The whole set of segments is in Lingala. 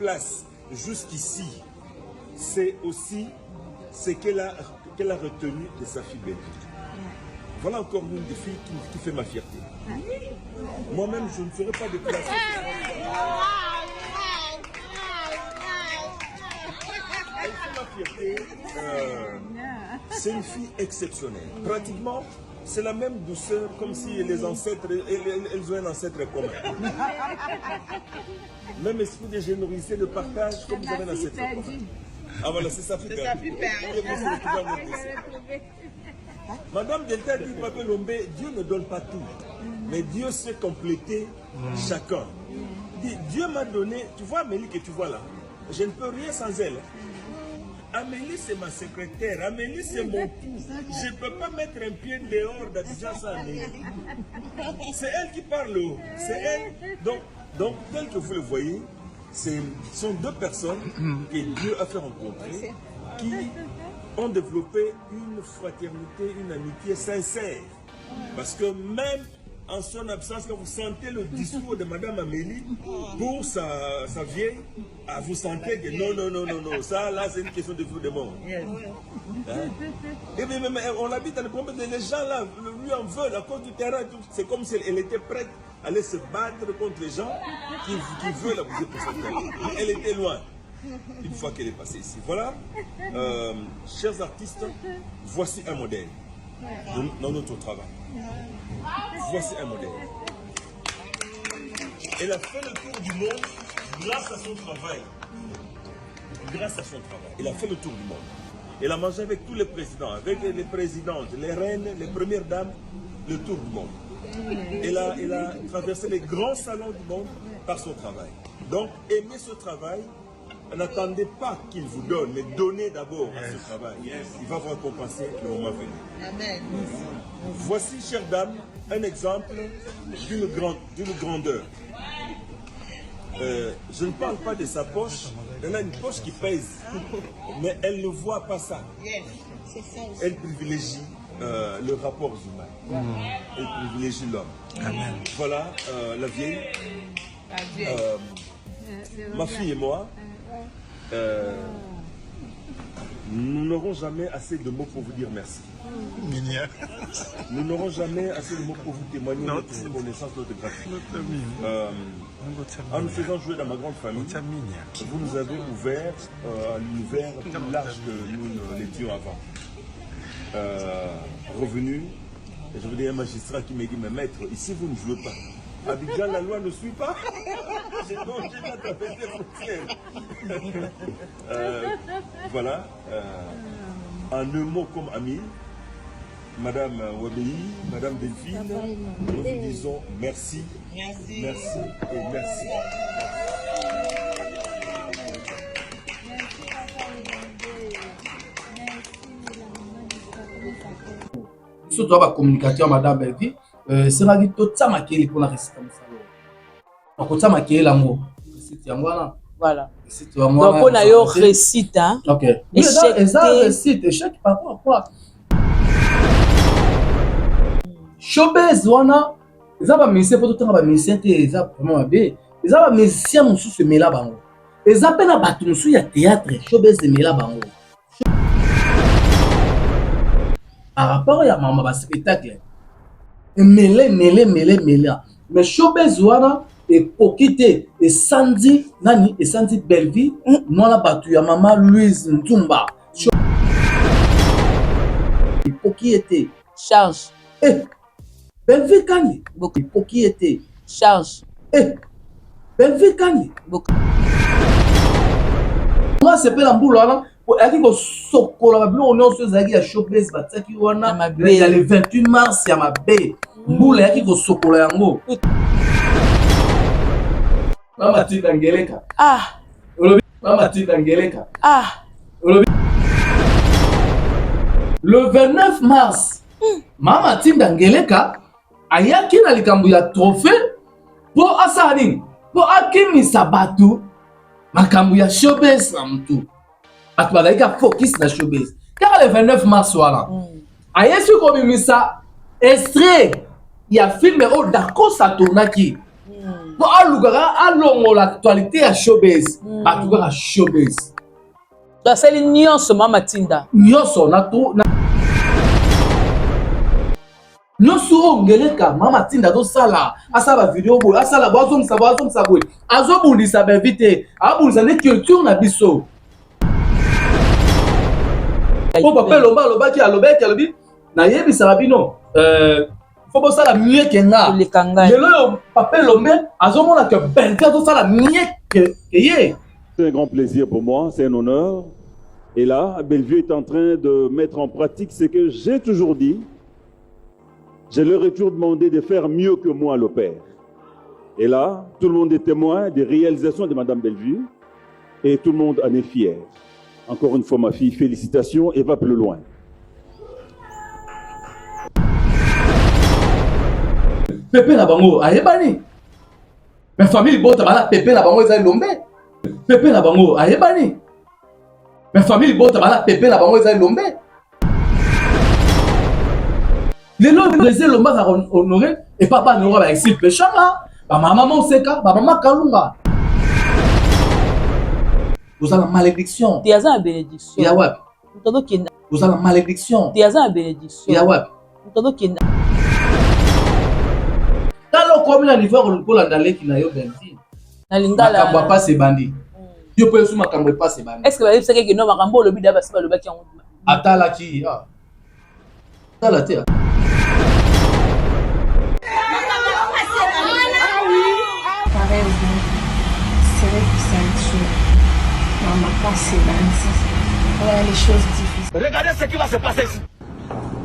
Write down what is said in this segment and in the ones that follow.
place jusqu'ici, c'est aussi ce qu'elle a retenu de sa fille Belvi. Voilà encore une des filles qui fait ma fierté. Moi-même, je ne serais pas déplacé. Elle fait ma fierté. C'est une fille exceptionnelle. Pratiquement, c'est la même douceur, comme si les ancêtres, elles ont un ancêtre commun. Même esprit de générosité, de partage, comme vous avez un ancêtre commun. Ah voilà, c'est sa fille. Madame Delta dit, Papa Lombé, Dieu ne donne pas tout, mais Dieu sait compléter chacun. Dieu m'a donné, tu vois Amélie que tu vois là, je ne peux rien sans elle. Amélie c'est ma secrétaire, Amélie c'est mon pouls. Je ne peux pas mettre un pied dehors d'Abidjan sans Amélie. C'est elle qui parle, c'est elle. Donc, tel que vous le voyez, ce sont deux personnes que Dieu a fait rencontrer, qui ont développé une fraternité, une amitié sincère. Parce que même en son absence, quand vous sentez le discours de Madame Amélie pour sa vieille, vous sentez que non, ça là c'est une question de vie ou de mort. Hein? Et bien, on l'habite dans le problème, les gens là lui en veulent à cause du terrain. C'est comme si elle était prête à aller se battre contre les gens qui veulent abuser pour son terrain. Elle était loin. Une fois qu'elle est passée ici. Voilà, chers artistes, voici un modèle dans notre travail. Voici un modèle. Elle a fait le tour du monde grâce à son travail. Grâce à son travail. Elle a fait le tour du monde. Elle a mangé avec tous les présidents, avec les présidentes, les reines, les premières dames, le tour du monde. Elle a traversé les grands salons du monde par son travail. Donc, aimez ce travail. N'attendez pas qu'il vous donne, mais donnez d'abord à ce travail. Il va vous récompenser le moment venu. Amen. Voici, chère dame, un exemple d'une grandeur. Je ne parle pas de sa poche. Elle a une poche qui pèse, mais elle ne voit pas ça. Elle privilégie le rapport humain. Elle privilégie l'homme. Voilà la vieille. Ma fille et moi. Nous n'aurons jamais assez de mots pour vous dire merci. Nous n'aurons jamais assez de mots pour vous témoigner notre reconnaissance, notre gratitude. En nous faisant jouer dans ma grande famille, vous nous avez ouvert à l'univers plus large que nous ne l'étions avant. Revenu, et je veux dire un magistrat qui m'a dit, mais maître, ici vous ne jouez pas. Abidjan, la loi ne suit pas. J'ai donc tapé des frontières. Voilà. En un mot comme ami, Madame Wabei, Madame Delphine, nous vous disons merci, merci et merci. Surtout la communication Madame Belvi. C'est la vie toute ça maquillée pour la réciter comme ça. Donc ça maquillée l'amour. Voilà. Donc on a eu récite hein. OK. Échec. Récite, échec par rapport à quoi? Showbiz wana, ça va musicien pour tout le temps va musicien que ça vraiment bien. Ça va musicien musu se mela bango. Et ça peine à battre musu ya théâtre, showbiz de mela bango. Par rapport à maman ba spectacle. Mêlé. Mais showbiz wana et okité et Sandy nani et Sandy Belvi, moi la batu ya maman Louise Ntumba. Poki était charge. Belvi Kani. Poki était charge. Belvi Kani. Moi c'est pas la boule là. Aki ko sokola ba on est sur zaki ya showbiz bataki wana. Il y a le 28 mars ya mabe. Boule aki ko sokola yango. Mama Tita Ngeleka. Mama Tita Ngeleka. Le 29 mars, Mama Tita Ngeleka ayaki na likambo ya trophée pour asani, pour akimisa batu makambo ya showbiz na mtu. Batu balaika focus na showbiz. Car le 29 mars wala. Ayesu ko bimisa extrait ya film o d'accord ça tournaki. Pour alongo l'actualité à showbiz. En tout cas à showbiz. Donc c'est l'ignorance Mama Tinda. Nyonso na tout na nyonso ngeleka Mama Tinda do sala asala vidéo bo asala bazom saboy azobundisa ba vite abundisa ne culture na biso. Po papa lomba lobaki alobi na yebisa bino faut pas ça la mieux que nga lelo papa lombe azomona que Belvin do sala mieux que ye. C'est un grand plaisir pour moi, c'est un honneur. Et là, Bellevue est en train de mettre en pratique ce que j'ai toujours dit. Je leur ai toujours demandé de faire mieux que moi l'opère. Et là, tout le monde est témoin des réalisations de Madame Bellevue et tout le monde en est fier. Encore une fois, ma fille, félicitations et va plus loin. Pépé na bango ayebani. Ma famille bota bana Pépé na bango ezali lombe. Pépé na bango ayebani. Ma famille bota bana Pépé na bango ezali lombe. Les lois de lomba za honoré et papa ne aura ba exil péchanga. Ba maman seka, ba maman kalunga. Vous avez la malédiction. Tu as la bénédiction. Ya wapi? Vous avez la malédiction. Tu as la bénédiction. Ya wapi? Talo komi na niveau ko ndaleki na yo Belvin. Na lingala. Makambo pas se bandi. Yo pe sous makambo pas se bandi. Est-ce que vous savez que non makambo lobi da basi ba lobaki yango? Atala ki ah. Atala te. Voilà les choses difficiles. Regardez ce qui va se passer ici.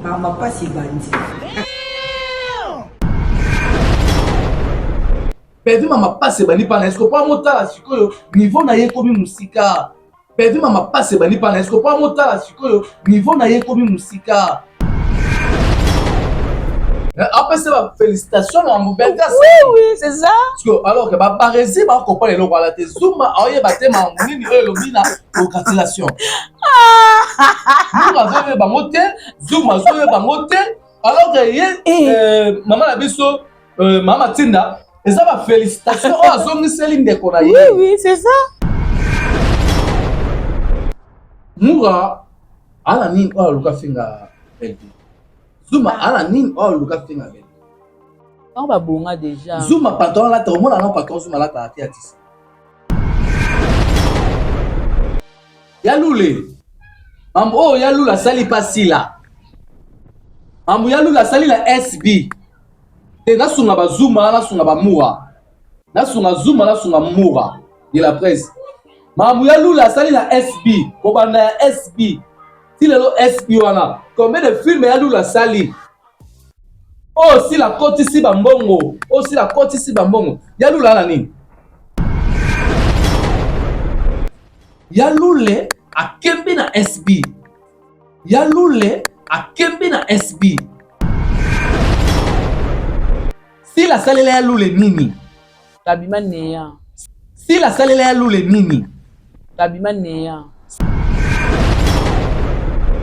Maman pas si bandit. Belvin mama passe bani pana est-ce que pas motala sikoyo niveau na ye komi musika. Belvin mama passe bani pana est-ce que pas motala sikoyo niveau na ye komi musika. Après c'est ma félicitation à mon Belvin. Oui, c'est ça. Parce que alors que ba barezi ba comprendre le roi la te zuma oye ba te ma nini e lobina congratulation. Nous avons ba moté zuma zo ba moté alors que ye maman la biso Mama Tinda et ça va félicitations à zone Céline de Konaï. Oui, c'est ça. Moura ala nini o luka finga Belvin. Zuma ala nini o luka finga Belvin. On va bonga déjà. Zuma patron la to mona non patron Zuma la ta atis. Ya lule. Mambo ya lula sali pasila. Mambo ya lula sali la SB. Et na sunga ba Zuma na sunga ba Moura. Na sunga Zuma na sunga Moura de la presse. Mambo ya lula sali la SB. Ko banda SB. Si le SB wana. Combien de films ya lula sali? Oh si la côte ici bambongo. Oh si la côte ici bambongo. Ya lula na nini? Ya lule a kembe na SB. Ya lule a kembe na SB. Si la salela ya lule nini? Tabima neya. Si la salela ya lule nini? Tabima neya.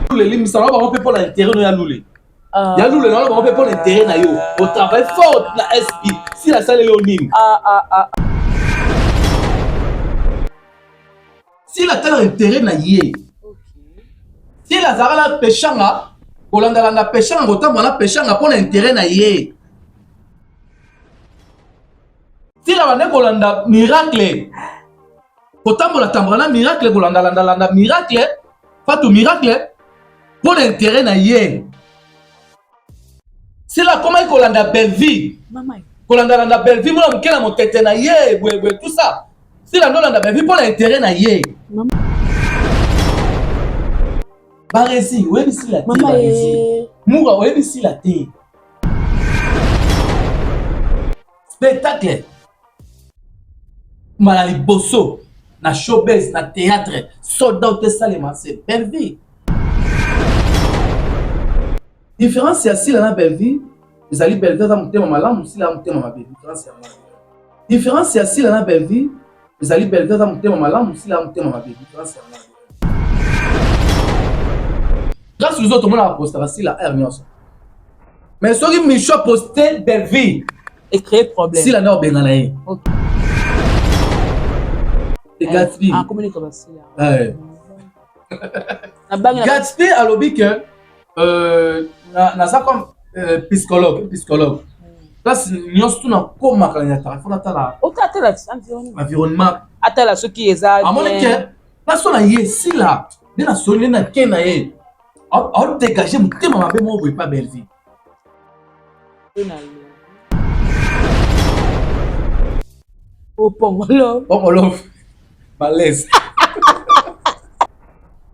Lule limisa na ba pour l'intérêt no ya lule. Ya lule na ba pour l'intérêt na yo. Au travail fort na SB. Si la salela yo nini? Si la telle intérêt na yé. Si la zara pechanga, kolanda la pechanga botambo na pechanga pour l'intérêt na yé. Si la bande kolanda miracle, botambo la tambrana miracle kolanda landa miracle, fatu miracle pour l'intérêt na yé. Si la comment kolanda Bellevue, kolanda landa Bellevue mo mukela motete na yé, bwe tout ça. Si la ndolanda Bellevue pour l'intérêt na yé. Baresi, oui, si la thé, Baresi. Moura, oui, si la thé. Spectacle. Malali bosso, na showbiz, na théâtre, soldat de Salema, c'est Bellevue. Différence, c'est si la Bellevue, les alliés Bellevue, ça monte ma lame, si la monte ma Bellevue. Différence, c'est si la Bellevue, les alliés Bellevue, ça monte ma lame, si la monte ma Bellevue. Grâce aux autres, on a posté la R. Mais ce qui m'a posté Bellevue, Et créer problème. Si la nord benganaï. Ok. Et Gatsby. Ah, comment comme ça là? Gatsby a lobby que na ça comme psychologue. Place nyonso na koma kanyata. Il faut natala. Ok, atala environnement. Atala ceux qui est à. À mon avis, la son a si là. De la sonne na kena e. On dégager mon thème ma be mo pas belle vie. Au Pongolo. Pongolo. Malaise.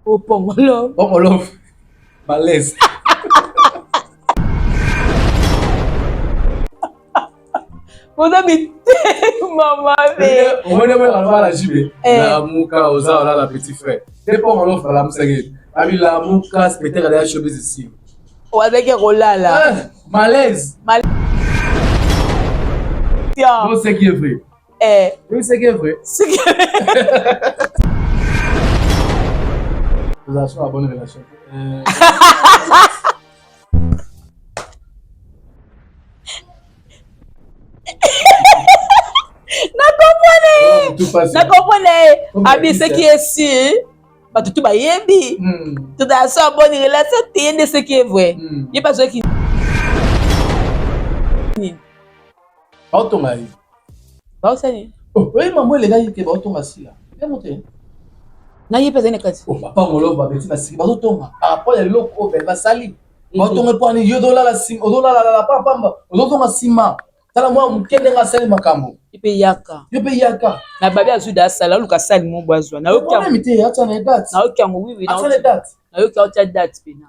Au Pongolo. Pongolo. Malaise. Vous avez maman. On va aller à la jibe. La mouka aux là la petit frère. C'est pas on offre la moussagé. Ami la mouka spectacle derrière showbiz ici. On va dire rola là. Malaise. Tiens. Non, c'est qui est vrai. Oui, c'est qui est vrai. C'est qui est vrai. Vous avez une bonne relation. Na comprenez. Abi ce qui est sûr. Bah tout ba yebi. Tout dans ça bonne relation t'es de ce qui est vrai. Il pas ce qui. Autonga. Ba osani. Oh, oui maman les gars qui ba autonga si là. Bien monter. Na yepe zene kati. Oh papa ngolo ba beti na si ba autonga. Après le loko be ba sali. Ba autonga po ani yo dollar la sim, dollar la pamba. Autonga sima. Tala moi mukende nga sali makambo. Ipe yaka. Yope yaka. Na babi azuda sala luka sali mo boazwa. Na yoka. Na mité acha na date. Na yoka mo oui. Acha na date. Na yoka acha date pena.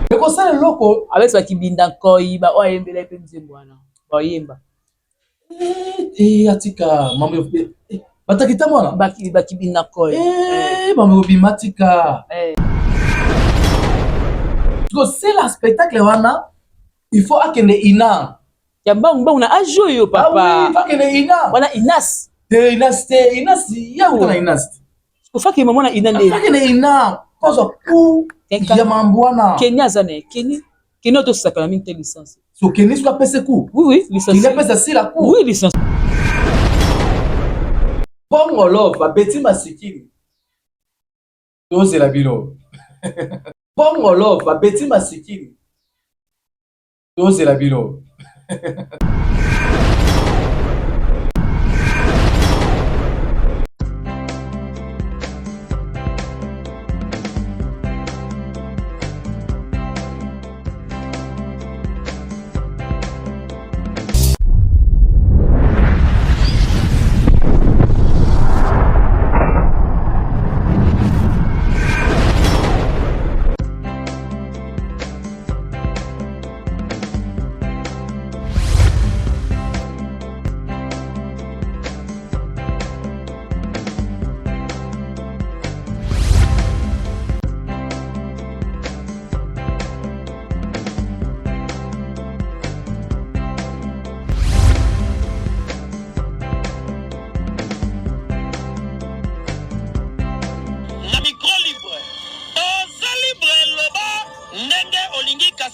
Mais ko sala loko avec ce qui binda koi ba o yembela pe nzembwana. Ba yemba. Atika mambo batakita mwana. Ba ki binda koi. Mambo bimatika. Ko c'est la spectacle wana. Il faut akende ina. Yamba ngba a joyo papa. Ah oui, akende ina. Wana inas. Inas ya utana inas. Ko faki mama na ina nde. Akende ina. Kozo ku ya mambwana. Kenya zane, Kenya to sakala minte licence. So Kenya soit pese ku. Oui, licence. Il a pese si la ku. Oui, licence. Pongolo ba beti masikini. Dose la bilo. Pongolo ba beti masikini. Dose la bilo.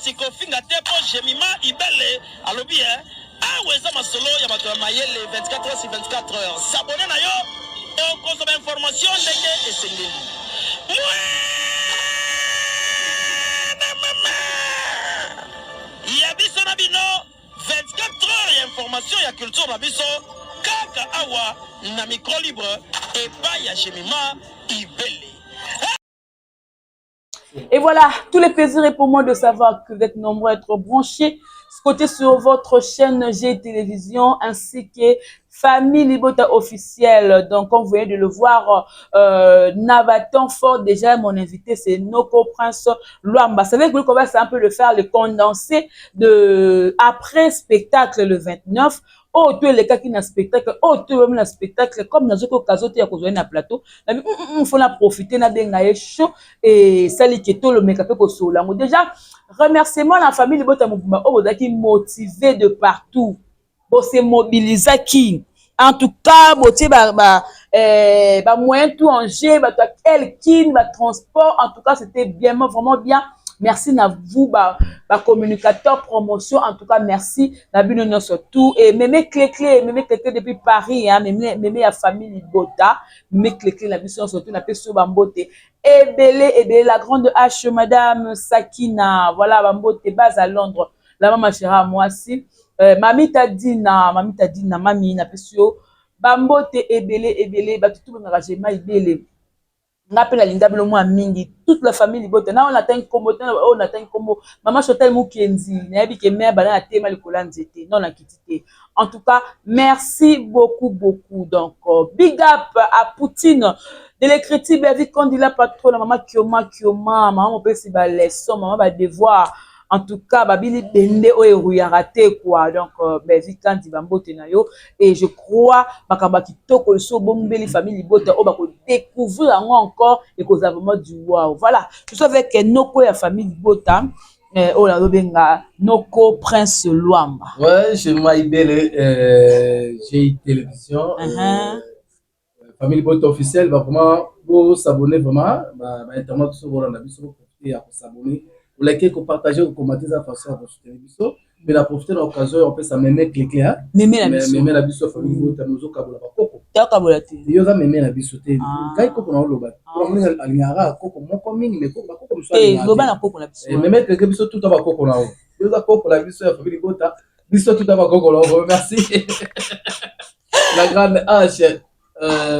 Sikofinga tepo Jemima Ibele alobi aweza masolo ya bato ya mayele 24 heures sur 24 heures. S'abonner na yo et consommer information ndenge esengeli. Ya biso na bino 24 heures ya information ya culture na biso kaka awa na micro libre et pas ya Jemima Ibele. Et voilà, tous les plaisirs et pour moi de savoir que vous êtes nombreux à être branchés côté sur votre chaîne G Télévision ainsi que Famille Libota officielle. Donc, comme vous venez de le voir, Navatan Fort, déjà, mon invité, c'est Noko Prince Luamba. C'est vrai que on va un peu le faire, le condensé de après spectacle le 29. Oh, tu es les cas qui n'a spectacle, oh, tu es même un spectacle, comme dans une occasion, tu as causé un plateau. Il faut la profiter, n'a bien chaud et ça li keto le make-up pour cela. Déjà, remerciement la famille Libota Mouvement, oh, qui motivé de partout. Pour se mobiliser qui en tout cas botier moyen tout en G quel kin transport en tout cas c'était bien vraiment bien merci à vous, communicateur promotion. En tout cas, merci. Nabino surtout. Et mémé clé depuis Paris, hein, mémé la famille Bota, mémé clé la mission surtout, la personne Bambote. Et belé, la grande H, Madame Sakina, voilà, Bambote, base à Londres. La maman chérie, moi aussi. Mami Tadina, mami, na personne. Bambote, ebele, tout le rajema, ebele. N'appelle Linda Belomo mingi toute la famille Libota na on atteint comme maman Chotel Mukenzi na bi ke mère bana tema le kolanzete non na kitité. En tout cas, merci beaucoup donc big up à Poutine de l'écriture Bervi quand il a pas trop la maman Kioma maman peut si ba leçon maman ba devoir. En tout cas, babili bende o ya raté quoi. Donc Bervi quand il va mbote na yo et je crois bakamba kitoko so bombeli famille Libota o ba ko découvrir encore et cause vraiment du wow. Voilà, je suis avec Noko et famille Libota. Oh la benga Noko Prince Luamba. Ouais, chez moi Ibele j'ai télévision. Famille Libota officielle va vraiment vous s'abonner vraiment internet sur la biso et à s'abonner. Vous likez, vous partagez, vous commentez de façon à vous soutenir. Mais la profiter de l'occasion, on peut s'amener cliquer. Mémé la biso famille Libota nous au Kabola Koko. Ya Kabola te. Yo za mémé la biso te. Kai Koko na loba. On est alignara Koko moko mingi mais Koko biso. Loba na Koko la biso. Mémé cliquer biso tout aba Koko na. Yo za Koko la biso ya famille Libota. Biso tout aba Koko la. Merci. La grande H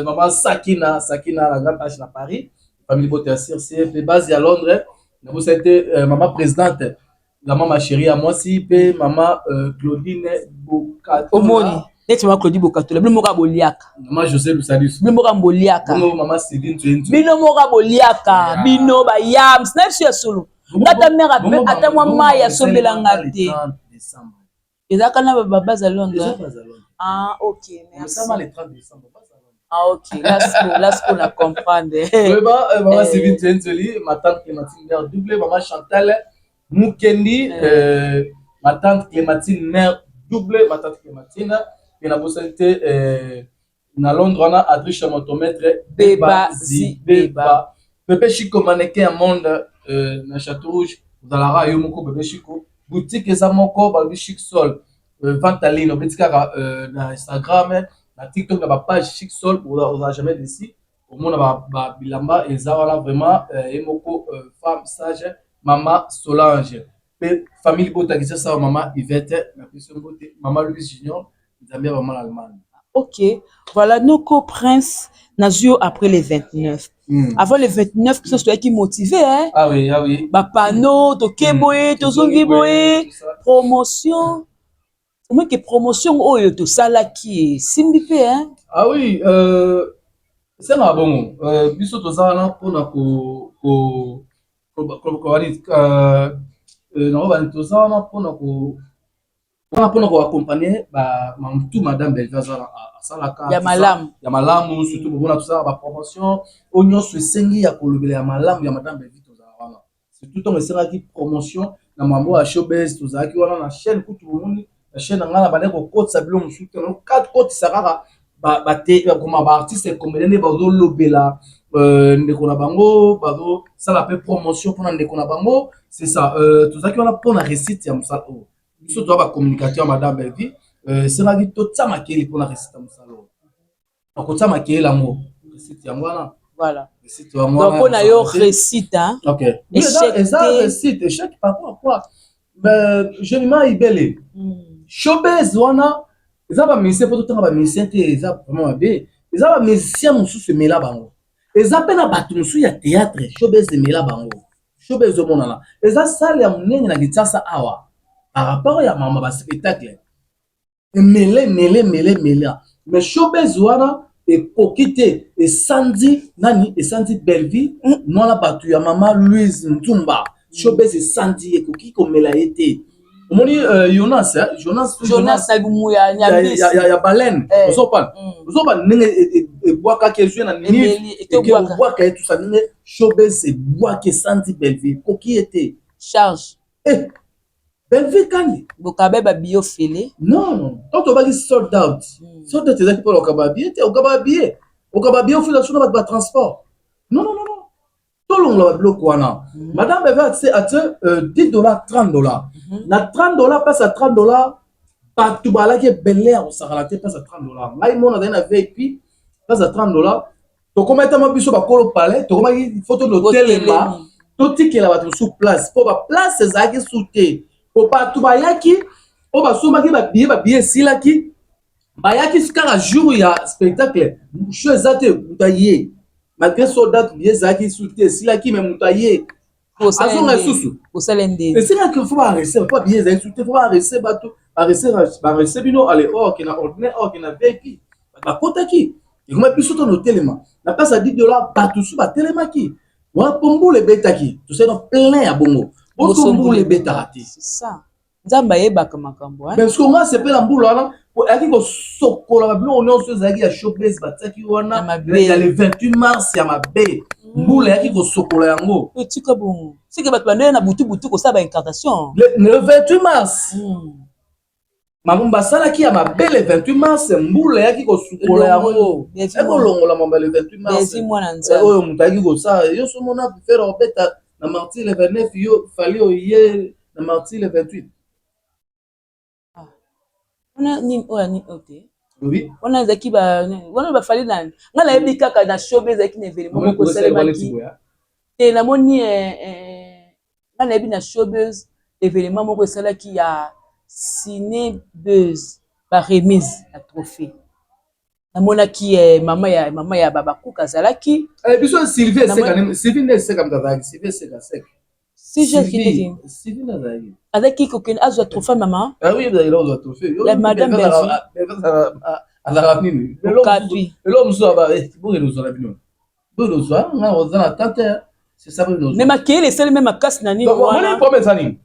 maman Sakina la grande H à Paris. Famille Libota sur CF basée à Londres. Vous êtes maman présidente, la maman chérie à moi aussi, maman Claudine Bokatola. Omoni, tu m'as Claudine Bokatola, Bino Mora Boliaka. Maman José Lusalus. Bino Mora Boliaka. Maman Céline Tuentu. Bino Mora Boliaka. Bino Bayam, snap sur solo. Nata mère ata moi maya sombela ngate. Et ça kana baba za Londres. Ah OK, merci. Ça le 30 décembre. Ah ok, là ce qu'on a comprendre. Maman Céline Tuentu, ma tante Clémentine Mère double, maman Chantal Mukendi, ma tante Clémentine Mère double, ma tante Clémentine, et la possibilité na Londres on a Adrich motomètre Beba Beba. Bébé Chico mannequin monde na Château Rouge, vous allez ra yo moko Bébé Chico, boutique eza moko Bébé Chic Sol, vente en ligne, obetika na Instagram. La TikTok n'a pas page Chic Sol, vous n'avez jamais d'ici. Au moins, Bilamba et Zawala vraiment, et moko femme sage, maman Solange. Famille Bota qui ça, maman Yvette, maman Louis Junior, ils aiment vraiment l'Allemagne. Ok, voilà, Noko Prince Nazio après les 29. Avant les 29, que ce soit qui motivé, hein? Ah oui. Bapano, Tokeboé, Tozongiboé, promotion. Au moins que promotion oyo to sala qui simbi pe hein. Ah oui, c'est un bon biso to sala pona ko accompagner tout madame Belvazala salaka ya malamu surtout bona tout ça ba promotion onyo se sengi ya kolobela ya malamu ya madame Belvito zala c'est tout on sera qui promotion na mambo a showbiz to zaki wana na chaîne kutu bomoni la chaîne ngala ba neko côte sabilo musuka no 4 côte sarara ba te comme ba artiste comme les ba do lobela ndeko na bango ba do ça la fait promotion pour ndeko na bango c'est ça tout ça qui on a pour la récite ya musala biso to ba communicateur madame Belvi c'est la vie to tsama keli pour la récite ya musala ko tsama keli la mo récite ya ngwana voilà donc on a yo récite hein OK et ça récite échec par rapport à quoi je ne m'ai belé showbiz wana eza ba musicien po to ba musicien te eza vraiment be eza ba musicien mususu mela bango eza pe na bato mususu ya théâtre showbiz mela bango showbiz o monana eza salle ya munene na Kinshasa awa par rapport ya mama ba spectacle mele mais showbiz wana ekokite esandi nani esandi Belvi nona bato ya mama Louise Ntumba showbiz esandi ekoki komela ete omoni Jonas Sagumuya ya baleine ozopa ndenge ebwaka kezwe na nini ebwaka tout ça ndenge showbiz ebwaka esandi Belvi ekoki ete charge Belvi kandi bokabe ba biofele non toto baki sold out ezaki pour okaba billet okaba billet ofila suna ba transport non tolongola biloko wana madame avait accès à $10 $30 na $30 passe à $30 bato balaki ebele akosakala te passe à $30 ngai mona azali na vip passe à $30 tokometama biso bakolo pale tokomaki foto totelema totikela bato mosusu place mpo baplace ezalaki su te po bato bayaki oyo basombaki babiye esilaki bayaki kaka jour ya spectacle show eza te moto aye malgré so date biye ezalaki su te esilaki me moto aye azonga lisusu esilaki fo barese po babiye ezalaki su te fo barese bato barese bino ale orke na ordinaire orke na vip bakotaki ekoma biso to notelema na place ya $10 bato su batelemaki wana mpo mbula ebetaki tosali na plein ya bongo boso mbula ebetaka te nzambe ayebaka makambo mais soki onga sepela mbula wana ayaki kosokola babiloko nyonso ezalaki ya showbiz batiaki wana ya le 28 mars ya mabe mbula ayaki kosokola yango etika bongo sike bato bandele na butu kosala baincarnation le 28 mars makambo basalaki ya mabe le 28 mars mbula ayaki kosukola yango ekolongola mamba le 28 mars oyo moto ayaki kosala yo so mona fere obeta na martir le 29 yo fali oye na martir le 28 wana nini oyo nini ote oui wana ezalaki wana bafali nani nga nayebi kaka na show ezalaki na événement moko osalemaki te namoni nga nayebi na showbiz événement moko esalaki ya ciné buzz baremise ya trophée namonaki mama ya babakuka azalaki biso Sylvie nde eseka moto azalaki Sylvie eseka sek Sylvie azalaki azalaki kokende azwa trophée mama oui ezalaki ozwa trophée la madame Belgique azalaka nini lelo mosusu bongeli ozwala bino bongeli ozwa nga oza na tante c'est ça mais makeyele esali me makasi na nini wana problème eza nini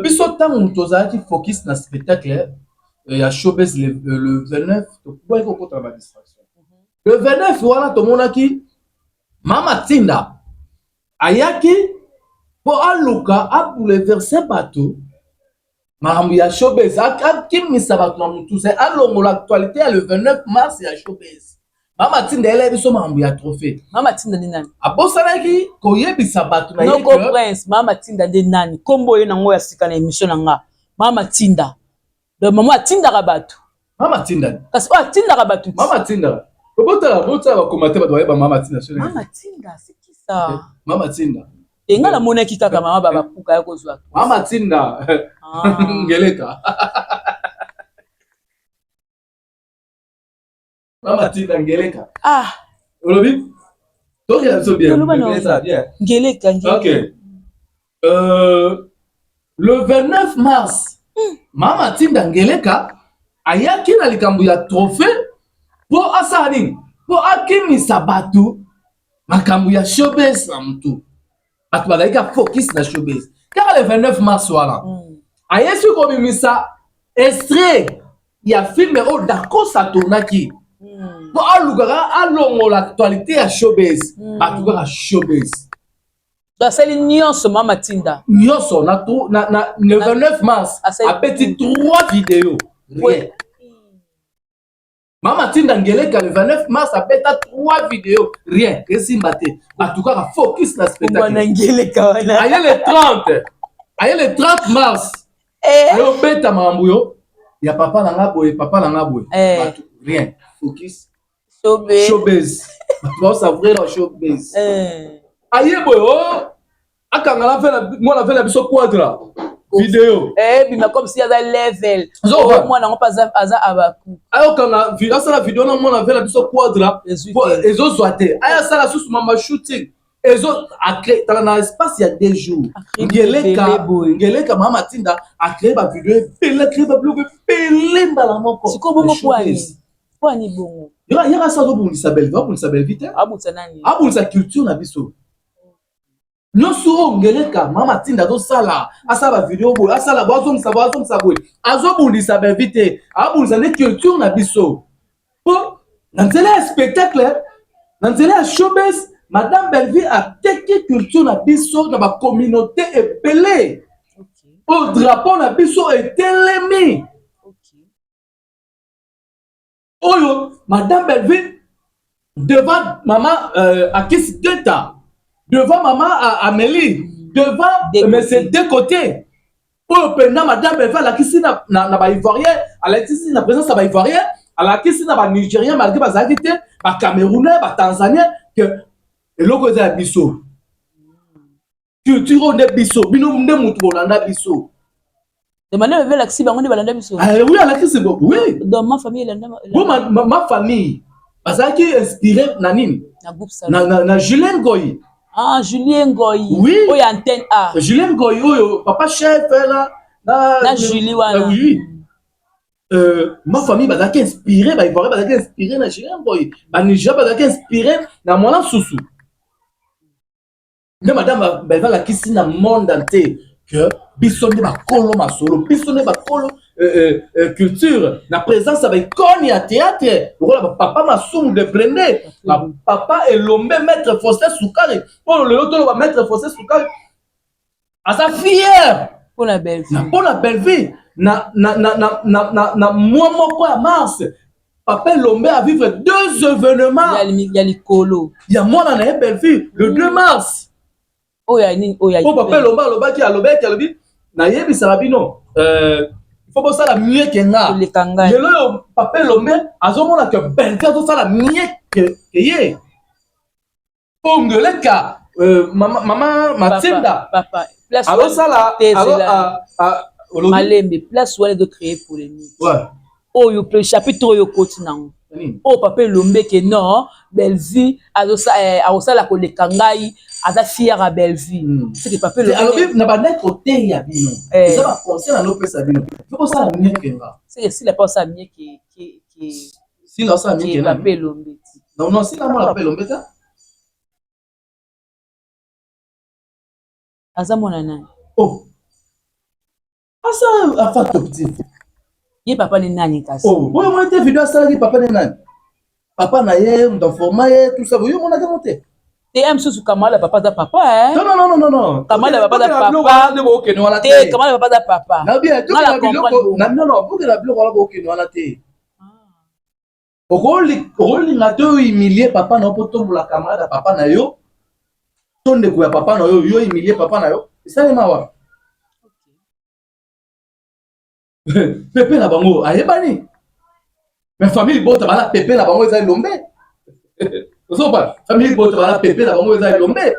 biso ntango moto ozalaki focus na spectacle ya showbiz le 29 tokoki kokotana badistraction le 29 wana tomonaki mama tinda ayaki mpo aluka abouleverse bato makambo ya showbiz akimisa bato na motu se alongola actualité ya le 29 mars ya showbiz mama tinda elebi biso makambo ya trophée mama tinda nde nani abosanaki koyebisa bato na noko prince mama tinda nde nani kombo oyo nango ya sika na émission na nga mama tinda donc mama atindaka bato mama tinda kasi oyo atindaka bato mama tinda botala bakomate bato bayeba mama tinda mama tinda sikisa mama tinda enga namonaki kaka mama babakuka ya kozwa mama tinda ngeleka mama tinda ngeleka olobi tokela biso bien ngeleka ok le 29 mars mama tinda ngeleka ayaki na likambo ya trophée mpo asala nini mpo akimisa bato makambo ya showbiz na motu bato bazalaki afocus na showbiz kaka le 29 mars wana ayesi komimisa extrait ya filme oyo Darcos atonaki mpo alukaka alongola actualité ya showbiz bato kaka showbiz asali nyonso mama tinda nyonso na le 29 mars abeti 3 vidéos mama tinda ngeleka le 29 mars abeta 3 vidéos rien esimba te bato kaka focus na spectacle aye le 30 mars ayobeta makambo yo ya papa na nga boye bato rien focus showbiz bato baosavrir na showbiz aye boye akangala mwana fe na biso quadra vidéo bima comme si aza level mwana ngo aza abaku ayokanga asala vidéo na mwana fe na biso quadra ezozwa te ayasala susu mama shooting tala na espace ya 2 jours ngeleka mama tinda acrée bavidéo ebele acrée babiloko ebele mbala moko sikoyo bongo poani bongo yaka asa azobundisa belvi te abundisa culture na biso nyonso oyo ngeleka mama tinda azosala asala bavideo boye asala azongisa boye azobundisa belvi te abundisa nde culture na biso mpo na nzela ya spectacle na nzela ya showbiz madame Belvi ateki culture na biso na bacommunauté ebele oyo drapeau na biso etelemi oyo madame Belvi devant mama Akisi Teta devant maman Amélie, devant mais c'est deux côtés. Pour pendant madame Belva la kisi na ba ivoirien, à la kisi na présence ba ivoirien, à la kisi na ba nigérien malgré ba zakité, ba camerounais, ba tanzanien que eloko za biso. Culture de biso, bino nde mutu bolanda biso. De manière avec l'accès bango de balanda biso. Ah oui, à la kisi bon. Oui. Dans ma famille là. Bon ma famille. Parce qui inspiré na nini? Na groupe ça. Na Julien Goyi. Ah, Julien Goyi. Oui. Oh, y a antenne A. Julien Goyi, papa chef là. Na Julie wana. Oui. Ma famille va inspiré, va inspiré na Julien Goyi. Ba Niger va inspiré na Mwana Susu. Mais madame va la kisi na monde entier que bisonne ba kolo masolo, bisonne ba kolo culture, la présence avec Kony à théâtre, voilà papa Massoum de Blende, papa Elombe maître Foster Soukari, pour le loto va maître Foster Soukari, à sa fière pour la belle vie, pour la belle vie, na moi quoi à mars, papa Elombe a vivre deux événements, il y a les colos, il y a moi dans la belle vie le 2 mars. Oh il y a pour papa Elombe qui a lobi na yebi sarabino il faut ça la mieux que nga les kangai le papa Elombe azomona que Belga tout ça la mieux que ye pour le cas maman Matinda papa place alors ça là alors Malembe place où elle de créer polémique ouais oh yo le chapitre yo continent oh papa Elombe que non Belvi azosa la kolekangai aza fier à Belvi c'est que papa Elombe alors na ba net côté ya bino ça va penser à l'opéra bino faut ça la mieux que nga c'est si la pense à mieux qui si la ça mieux que papa Elombe non si la moi papa Elombe ta aza mona nani oh asa afa petit ye papa ni nani kasi oh oui moi te vidéo ça qui papa ni nani papa na ye dans format tout ça vous on a monté te am susu kamala papa da papa hein non kamala papa da papa te kamala papa da papa na bien tout la biloko non pour que la biloko wala ko kino wala te roli na to humilier papa na poto mbula kamala papa na yo tonde ko ya papa na yo yo humilier papa na yo ça est mawa Pepe na bango ayebani mais famille bota bala Pepe na bango eza Elombe ozo pas famille bota bala Pepe na bango eza Elombe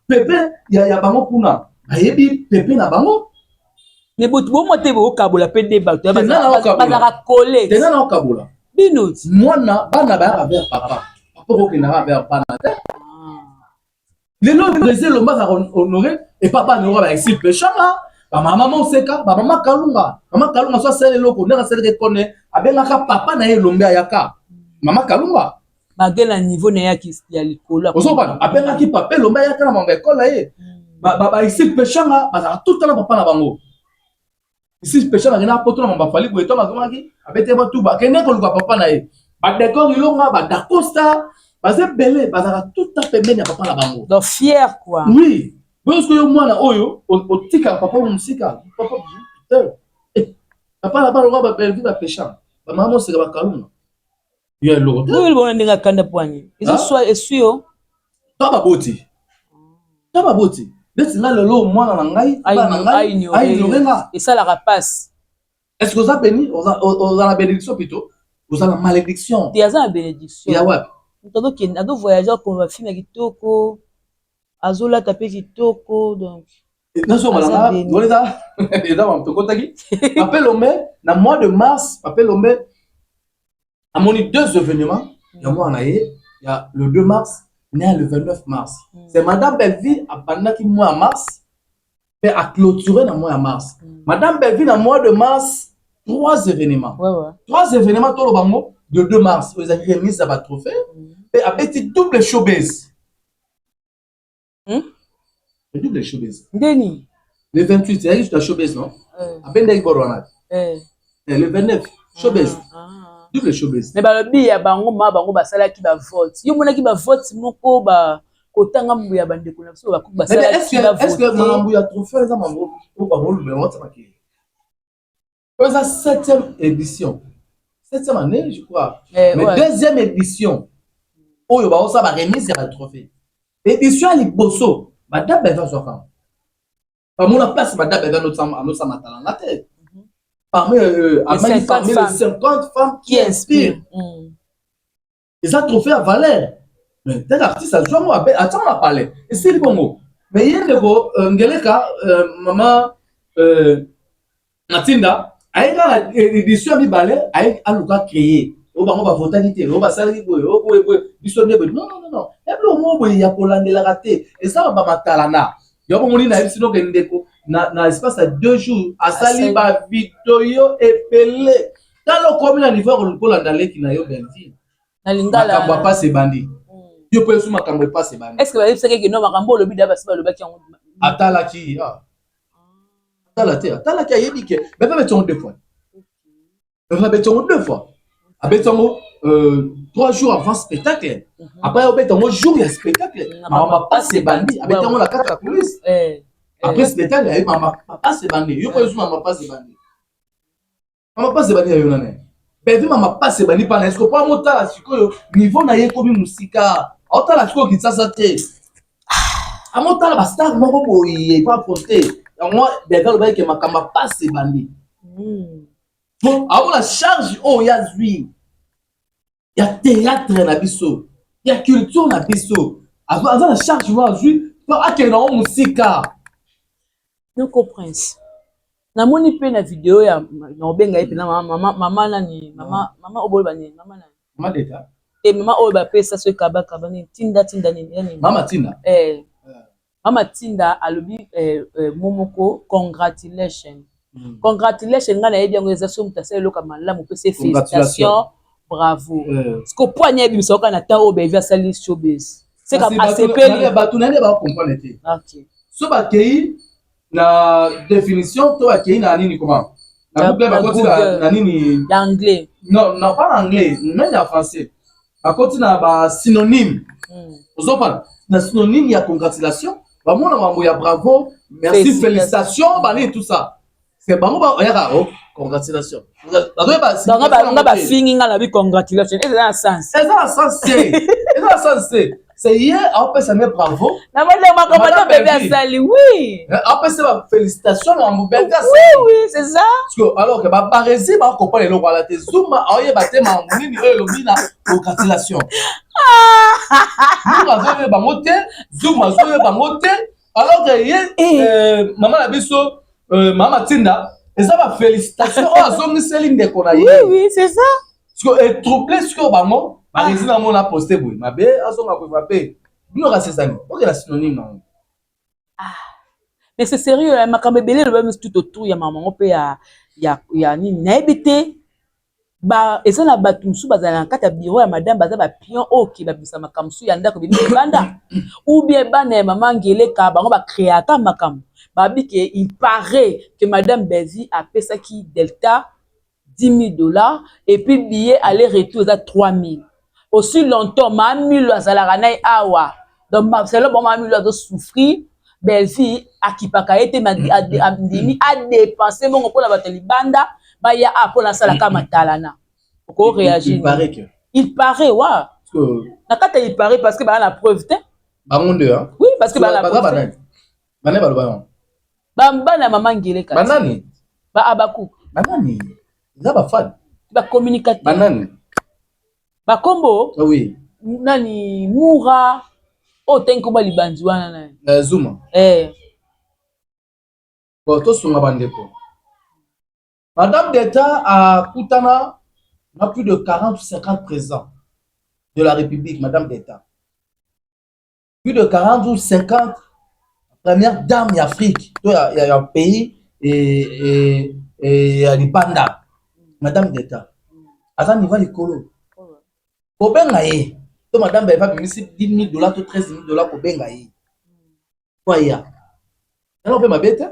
Pepe ya bango kuna ayebi Pepe na bango mais botu bo mote bo kabola pe débat bazaka coller tena na kabola binot mwana bana ba vers papa papa ko na vers bana te lelo Brésil Lomba za honorer et papa no ba exil péchanga ba maman seka ba maman kalunga so sele loko ndanga sele ke konne abengaka papa na Elombe ayaka maman kalunga bagela niveau na yaki ya likolo ozoba abengaki papa Elombe ayaka na mamba école ye ba exil péchanga ba tout na papa na bango ici péchanga na poto na mamba fali ko etonga zomaki abete ba tuba kene ko luka papa na ye ba décor ilonga ba dacosta ba zebele ba tout à fait bien papa na bango donc fier quoi oui parce que moi na oyo otika papa musika papa papa la ba ba belle ba péchant ba maman c'est ba kalunga ya lo oui bon ndinga kanda poignet ils soit essuyo ta ba boti dès là le lo moi na ngai ba na ngai ai lorenga et ça la rapace est-ce que vous avez béni on a la bénédiction plutôt vous avez la malédiction il y a la bénédiction ya ouais ntoko ki ado voyageur pour film ya kitoko azola tapé kitoko donc nazo malanga ngoleza eza ba mtoko taki papa Elombe na mois de mars papa Elombe a moni deux événements il y a moi na ye il y a le 2 mars né le 29 mars c'est madame Belvi a pendant qui mois mars fait a clôturer dans mois mars madame Belvi na mois de mars 3 événements ouais 3 événements tout le bango de 2 mars vous avez remis ça va trophée et a petit double showbiz le double showbiz ndeni le 28 il y a juste la showbiz non abenda iborwana le 29 showbiz double showbiz mais balobi ya bango ma bango basalaki ba vote yo monaki ba vote moko ba kotanga mbu ya bandeko na biso ba basalaki ba vote est-ce que mambo ya trophée za mambo pour ba rôle mais on s'amaki c'est la 7e édition 7e année je crois mais 2e édition oyo ba osa ba remise ya trophée édition ya liboso madame eva zwaka pamona place madame eva notre matalanga te parmi les 50 femmes qui inspirent eza trophée à valeur mais tel artiste azwa ngo atanga na palais esili bongo mais ye ndeko ngeleka mama Matinda ayeka édition ya mibale ayeki aluka créer o bango bavotaki te o basalaki boye o boye biso nde boye non ebilo mo boye ya kolandelaka te ezala bamatalana yo bomoni na yebi sino ke ndeko na espace ya 2 jours asali bavideo epele talo komi na niveau kolanda leki na yo belvi makambo apasi ebandi yo mpe esu makambo epasi ebandi est ce que bayebisaki keno makambo olobi da basi balobaki yango atalaki atalaki ayebi ke bepe betongo 2 fois betongo 2 fois abetongo 3 jours avant spectacle après obetongo jour ya spectacle mama pasi ebandi abetongo na kati ya police après spectacle ayebi mama pasi ebandi yo mpe esu mama pasi ebandi ya yo nane bevi mama pasi ebandi mpana eske mpo amotala sikoyo niveau na ye ekomi mosika aotala sikoyo kisasa te amotala bastar moko boye po afronte yango bevi alobaki ke makambo pasi ebandi po aona charge oyo ya zwi ya théâtre na biso ya culture na biso aza na charge mo azwi po akende nango mosika noko prince namoni mpe na video ya naobenga ye mpena mama nani mama oboyo bani mama nani mama deta mama oyo bapesa so ekabakaba nini tinda nini mama tinda mama tinda alobi momoko congratulation ngai nayebi yango eza so moto asala eloko malamu mpe se félicitation bravo siko poani ayebimisa oka na ntango oyo bevi asali showbiz asepeli bato na nde bakomprendre te so bakei na définition to bakei na nini comment na google bakoti na nini d'anglais non pas anglais même en français bakoti na ba synonyme ozopana na synonyme ya congratulation bamona mambo ya bravo merci félicitations bani tout ça c'est bango ba yaka congratulation nga bafingi nga na bi congratulation eza na sens c'est hier apesa me bravo na mode makambo bébé asali oui apesa ba félicitations na mbebe oui c'est ça parce que alors que ba parezi ba comprendre eloko ala te zuma oye ba te ma nini oyo lobi na congratulation zuma zoye bango te zuma zoye bango te alors que ye mama na biso mama Tinda eza ba félicitations oyo azongiseli ndeko na ye oui c'est ça parce que etroublé sur bango parezi na mona posté boye mabe azonga koyeba pe bino kasesani oke na synonyme na ngo mais c'est sérieux makambo ebele eloba tout autour ya mamango mpe ya nini nayebi te eza na bato mosusu bazala na kati ya biro ya madame baza bapion oke babimisa makambo mosusu ya ndako bimi libanda ou bien bana ya mama ngeleka bango bacréaka makambo babi ke il paraît que madame Bezi apesaki Delta $10,000 et puis billet aller-retour eza 3,000 aussi longtemps mamilo azalaka na ye awa donc c'est là bon mamilo azo souffrir Bezi akipaka ete andimi a dépenser bongo mpona bato libanda baya mpona asalaka matalana oko réagir il paraît wa na kata il paraît parce que bana na preuve te bango nde oui parce que bana na preuve bana baloba bana mama ngeleka banani ba abaku banani eza bafani ba communicateur banani bakombo oui nani mura o tenko ba libanzi wana na zuma bon tosunga bandeko madame d'État a kutana na plus de 40 ou 50 présents de la République madame d'État plus de 40 ou 50 première dame d'Afrique il y a un pays et à Libanda madame d'État à niveau likolo ko benga ye to madame ba va bimisi $10,000 to $13,000 ko benga ye quoi ya alors pe mabete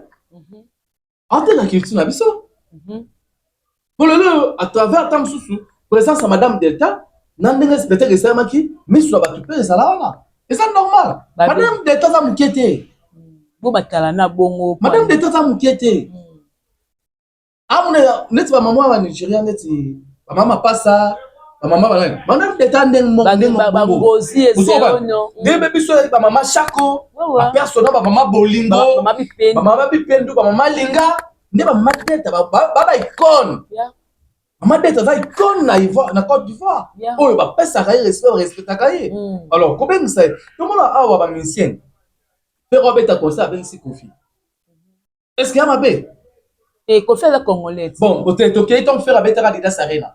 ante la culture na biso pour le à travers tam susu présence à madame d'État na ndenge spectacle esamaki misu ba tu peux ça là et ça normal madame d'État za mukete bo batala na bongo madame d'État za mukete amune neti ba maman wa Nigeria neti ba mama pasa maman bana bana d'État Bangozi et zéro non. Des biso ba maman Chako, ba persona ba maman Bolingo, ba maman Bipendu, ba maman Linga, ne ba maman d'État ba icône. Maman d'État za icône na Côte d'Ivoire. Oh ba pesa ka respect ka ye. Alors combien ça? Comment là awa ba musicien? Faire Robert concert avec si Kofi. Est-ce qu'il y a ma paix? Et Kofi est congolais. Bon, peut-être OK, ton faire avec Adidas Arena.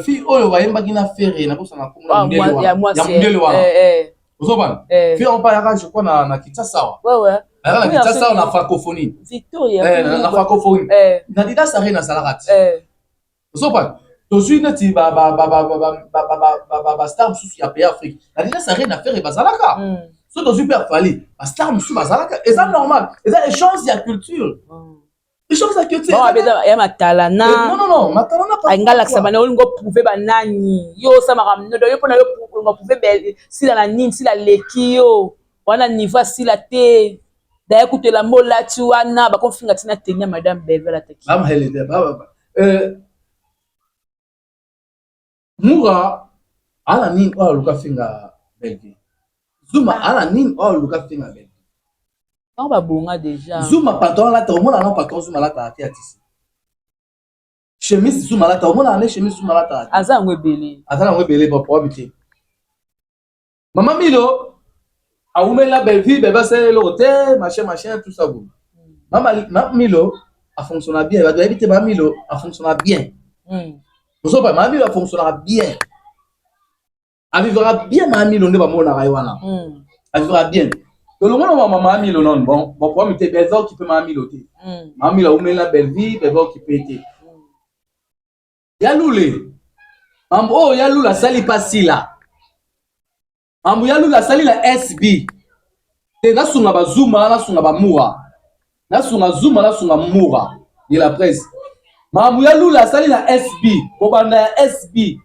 Fille oh va yembagina faire na ko sana kumla ndelo ya moi c'est Ozoban. Fille on parlera je crois na Kinshasa. Ouais. Na Kinshasa na francophonie. Victoria. Na francophonie. Na Adidas Arena Salarat. Ozoban. Tozui neti ba star mususu ya pays Afrique. Na Adidas Arena faire bazalaka. So tozui per fali. Ba star mususu bazalaka. Et ça normal. Et ça échange ya culture. Échange ya culture. Bon ya matalana. Non, matalana pas. Ngala ksabana olingo prouver banani. Yo sa makamno yo pona yo prouver belle si la nini si la leki yo. Wana niveau si la te. D'ailleurs écoute la mola tu wana ba konfinga tina tenia madame Belvel ataki. Bam helede ba. Mura ala nini o luka finga Belgique. Zuma ala nini o luka finga Belgique. On va bonga déjà. Zuma patron là ta omona non patron Zuma là ta atisi. Chemise Zuma là ta omona ne chemise Zuma là ta. Aza ngwebele. Aza ngwebele ba probité. Maman Milo a oumela Belleville beba c'est l'hôtel machin tout ça bon. Maman Milo a fonctionné bien, va éviter Maman Milo a fonctionné bien. Vous savez pas Maman Milo a fonctionné bien. A vivra bien Maman Milo ne va mona raywana. A vivra bien. Le moment où maman Milo non bon pour me te besoin qui peut Maman Milo te. Maman Milo oumela Belleville beba qui peut te. Ya lule. Mambo ya lula sali pasila. Mambo ya lula sali la SB. Te nasunga bazuma nasunga bamura. Nasunga zuma nasunga mura. Ni la presse. Mambo ya lula sali la SB. Ko banda ya SB.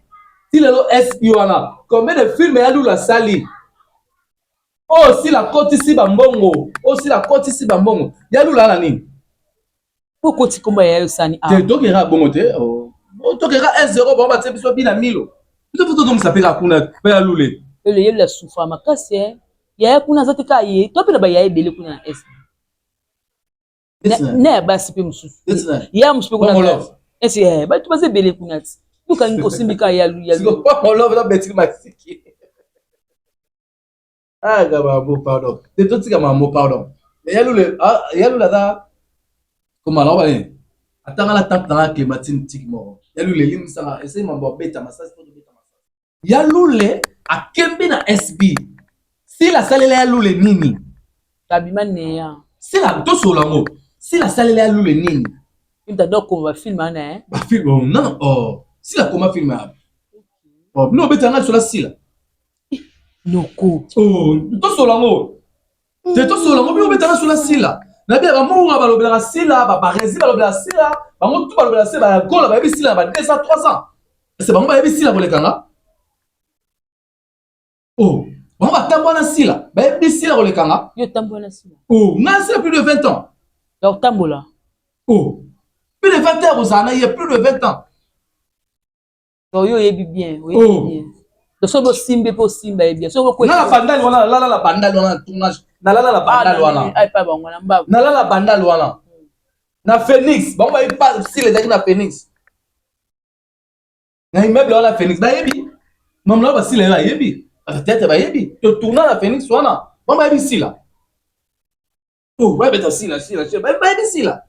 Si le SB wana. Combien de films ya lula sali? Oh si la côte ici bambongo. Oh si la côte ici bambongo. Ya lula na nini? Pourquoi tu komba ya sani? Te tokera bongo te. Oh tokera 1-0 bon ba te biso bina Milo. Biso foto donc ça fait la kuna pa ya lule. Le yel la souffra makasi eh. Ya kuna zate ka ye. To pela ba ya ebele kuna na S. Ne ba sipe mususu. Ya mususu kuna. Esi eh ba tu ba ze bele kuna. Tu kan ko simbika ya lu ya. Siko pa mon love na beti masiki. Ah gaba mo pardon. Te to tika ma mo pardon. Ya lule da comment là ba ni. Atanga la tante na Clémentine tikmo. Ya lule limsanga essaye mambo beta massage pour beta massage. Ya lule a kembe na SB. Si la salle ya lule nini? Tabima neya. Si la to solango. Si la salle ya lule nini? Imta doko va film ana eh. Ba film non oh. Si la comment film a. Oh, no beta na sur la sila. Noko. Oh, to solango. Te to solango bi beta na sur la sila. Na bia ba moura ba lobela sila, ba rési ba lobela sila, ba motu ba lobela sila, ba gola ba bi sila ba 200 300. C'est ba ba bi sila bo le kanga. Oh, on va tambola sila. Ba bi sila bo le kanga. Yo tambola sila. Oh, na c'est plus de 20 ans. Donc tambola. Oh. Plus de 20 ans Rosana, il y a plus de 20 ans. Oh yo yebi bien, oui bien. De sobo simbe po simba yebi bien. Sobo ko na la bandal wana la bandal wana tournage. Na la bandal wana. Ay pa bango na mbabu. Na la bandal wana. Na Phoenix, ba ba pas si les na Phoenix. Na immeuble wana Phoenix ba yebi. Mam la ba si les ba yebi. Peut-être ba yebi. To tourner la Phoenix wana. Ba ba yebi si la. Oh, ba beta si la. Ba yebi si la.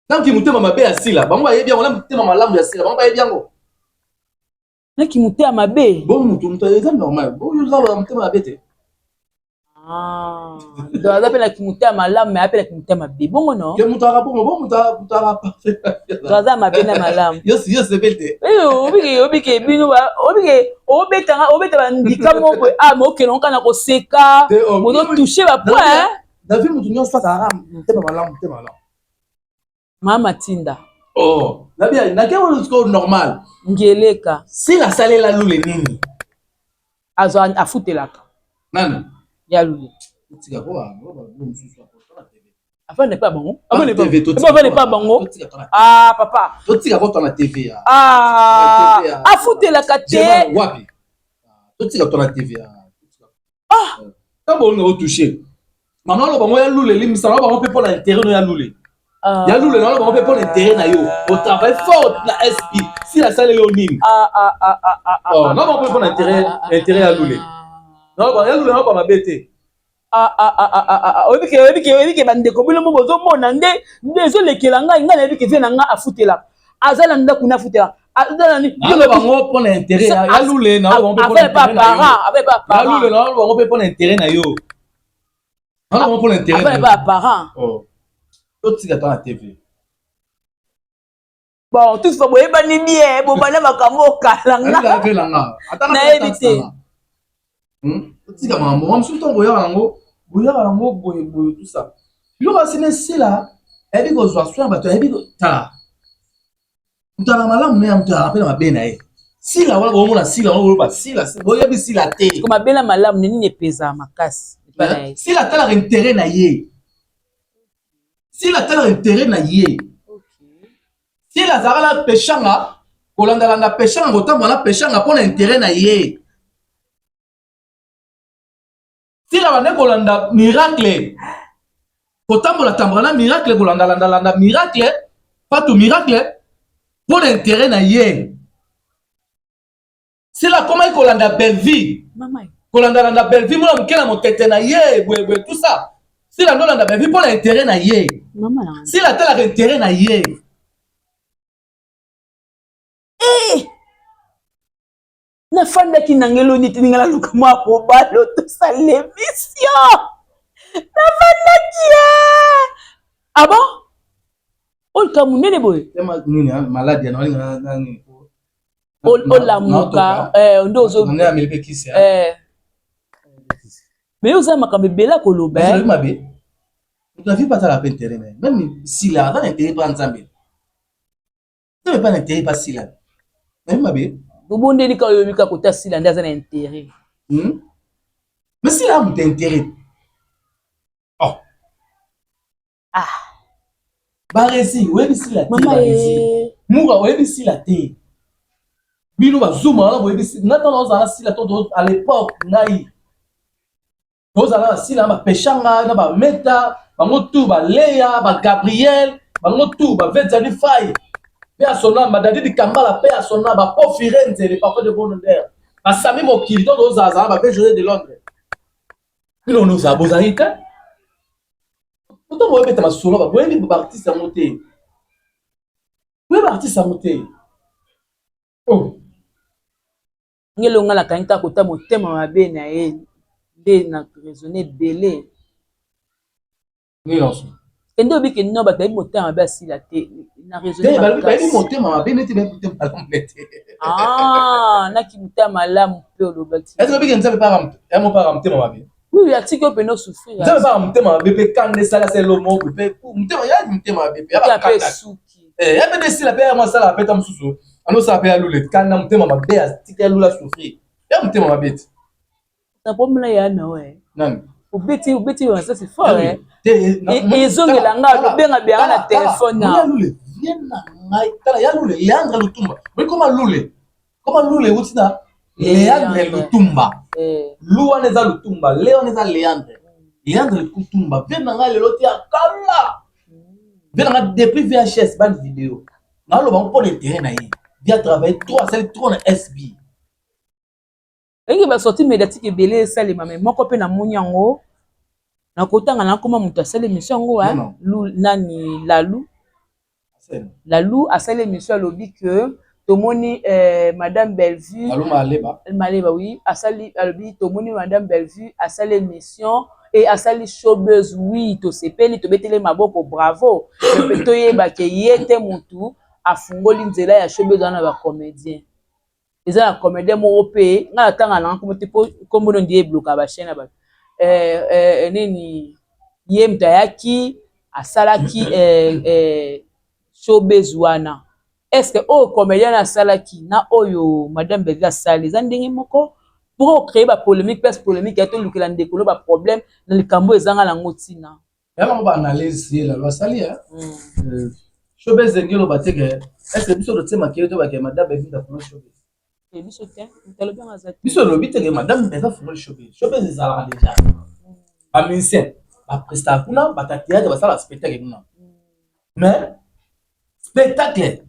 Tant ki mutema mabe ya si la. Ba ba yebi wana mutema malamu ya si la. Ba ba yebi yango. Na ki mutema mabe. Bon mutu c'est normal. Bon yo za mutema mabe te. Ah, donc on appelle la kimouta malam mais appelle la kimouta mabe. Bongo non? Que mutara bon mutara parfait. Zaza mabe na malam. Yo c'est belle. Obike bino obeta ndika moko ah mais OK non kana ko seka. Mono toucher ba point. David mutu nyo soit aram mutema malam. Mama Tinda. Oh, na bien, na quel score normal. Ngeleka. Si la salle la lule nini? Azo afutelaka. Nani? Ya lule. Tika kwa, no ba mususu. Avant n'est pas bon. Avant n'est pas bon. Ah, papa. Tu sais quand on a TV. Ah, à foutre la caté. Wapi. Tu sais quand on a TV. Ah, quand on est retouché. Maman, on va louler, les mises, on va pour l'intérêt, on va louler. Il y a louler, on va pour l'intérêt, on travaille fort, la SP, si la salle est anonyme. Non, on va pour l'intérêt à louler. Non, on va louler, on va m'abêter. Obike bandeko bino mo bozomona ndezolekela ngai na bike vena nga afutela azala nda kuna afutela azala ni yo bango pour l'intérêt ya lule na bango pour l'intérêt ya lule na bango pour l'intérêt na yo na bango pour l'intérêt na ba parent to tika ta TV bon tout fa boyeba ni bien bo bana makambo kalanga na velanga na éviter tika mambo msuto ntongo ya bango boya bango boye tout ça yo ba sinesi la ebi ko zwa soin bato ebi ta mutala malamu ne mutala apena mabena sila wala bomona sila wala ba sila boya bi sila te ko mabela malamu nini pesa makasi sila tala intérêt na ye sila tala intérêt na ye sila zala peshanga kolanda na peshanga kotambo na peshanga pona intérêt na ye sila bane kolanda miracle kotambola tambola miracle kolanda landa miracle patu miracle pour l'intérêt na ye sila koma kolanda belle vie mama kolanda belle vie mona mukela motete na ye bwe tout ça sila ndolanda belle vie pour l'intérêt na ye mama sila tala intérêt na ye na fandaki nangelo niti ningala luka mwa ko balo to sa l'émission na fandaki ah bon on ka munene boy nini maladie na wali nini o la muka ndozo on a milpe kisi mais oza makambe bela ko loba mais mabe tu vie pas la peine terrain même si là dans intérêt pas nzambe tu pas intérêt pas si là même mabe bonde ni ka yobika kota sila ndaza na intérêt mais si là vous t'intérêt oh baresi webi si la te baresi mura webi si la te bino bazuma na webi si natana ozala si la to à l'époque ngai ozala si la ba peshanga na ba meta bango tu ba Léa ba Gabriel bango tu ba Vedzani Faye pe asona madadi di kambala pe asona ba po Firenze les parfums de bonheur ba Sami Mokili to ozala ba Berger de Londres bino nous a bozalita tout le monde est solo ba boyebi ba artiste à monter boyebi artiste à monter oh ngelo ngala kanta kota motema mabe na ye de na raisonner belé ni lonso endo biki no ba tayi motema mabe asila te na raisonner ba ni motema mabe neti ba motema complète na ki motema malamu pe olobati est-ce que biki nzabe pas un mot pas motema mabe oui atiki ope no souffrir nzabe pas motema mabe pe kande sala c'est lomo pe motema ya motema mabe pe ya pe suki ya pe desi la pe ya sala pe tam susu ano sala pe ya lule kanda motema mabe atiki lula souffrir ya motema mabe na pomla ya na we nani ubeti wa ça c'est fort ezongela nga benga bien na téléphone na lule viena ngai tala ya lule Leandre Lutumba mais comment lule utina Leandre Lutumba Luan eza Lutumba Leon eza Leandre Lutumba viena ngai lelo ti akala viena ngai depuis VHS ban vidéo na lo ba pour l'intérêt na ye via travailler 3 na SB enge ba sorti médiatique ebele salema mais moko pe na munyango na kotanga na koma muta sale mission ngo nani Lalou a sale mission lobi que tomoni madame Bellevue Maleba oui a sali lobi tomoni madame Bellevue a sale mission et a sali showbiz oui to sepeli to betele maboko bravo pe to yeba ke yete mutu afungoli nzela ya showbiz na ba comédien eza na comédien moko pe nga tanga na ko tipo kombo ndiye bloka ba chaîne ba nini ye mtayaki asalaki showbiz wana est-ce que o comédien asalaki na oyo madame Bellevue asali za ndenge moko pour créer ba polémique parce polémique ya to lukela ndekolo ba problème na likambo ezanga na ngotina on va analyser la loi sali hein. Showbiz ngelo bateke. Est-ce que biso roté makiyo to ba madame Bevinda pour showbiz? Et biso te, telo bien azati. Biso lo biteke madame Bevinda pour showbiz. Showbiz ezala déjà. Ba musicien, ba presta kuna, ba théâtre, ba sala spectacle kuna. Mais spectacle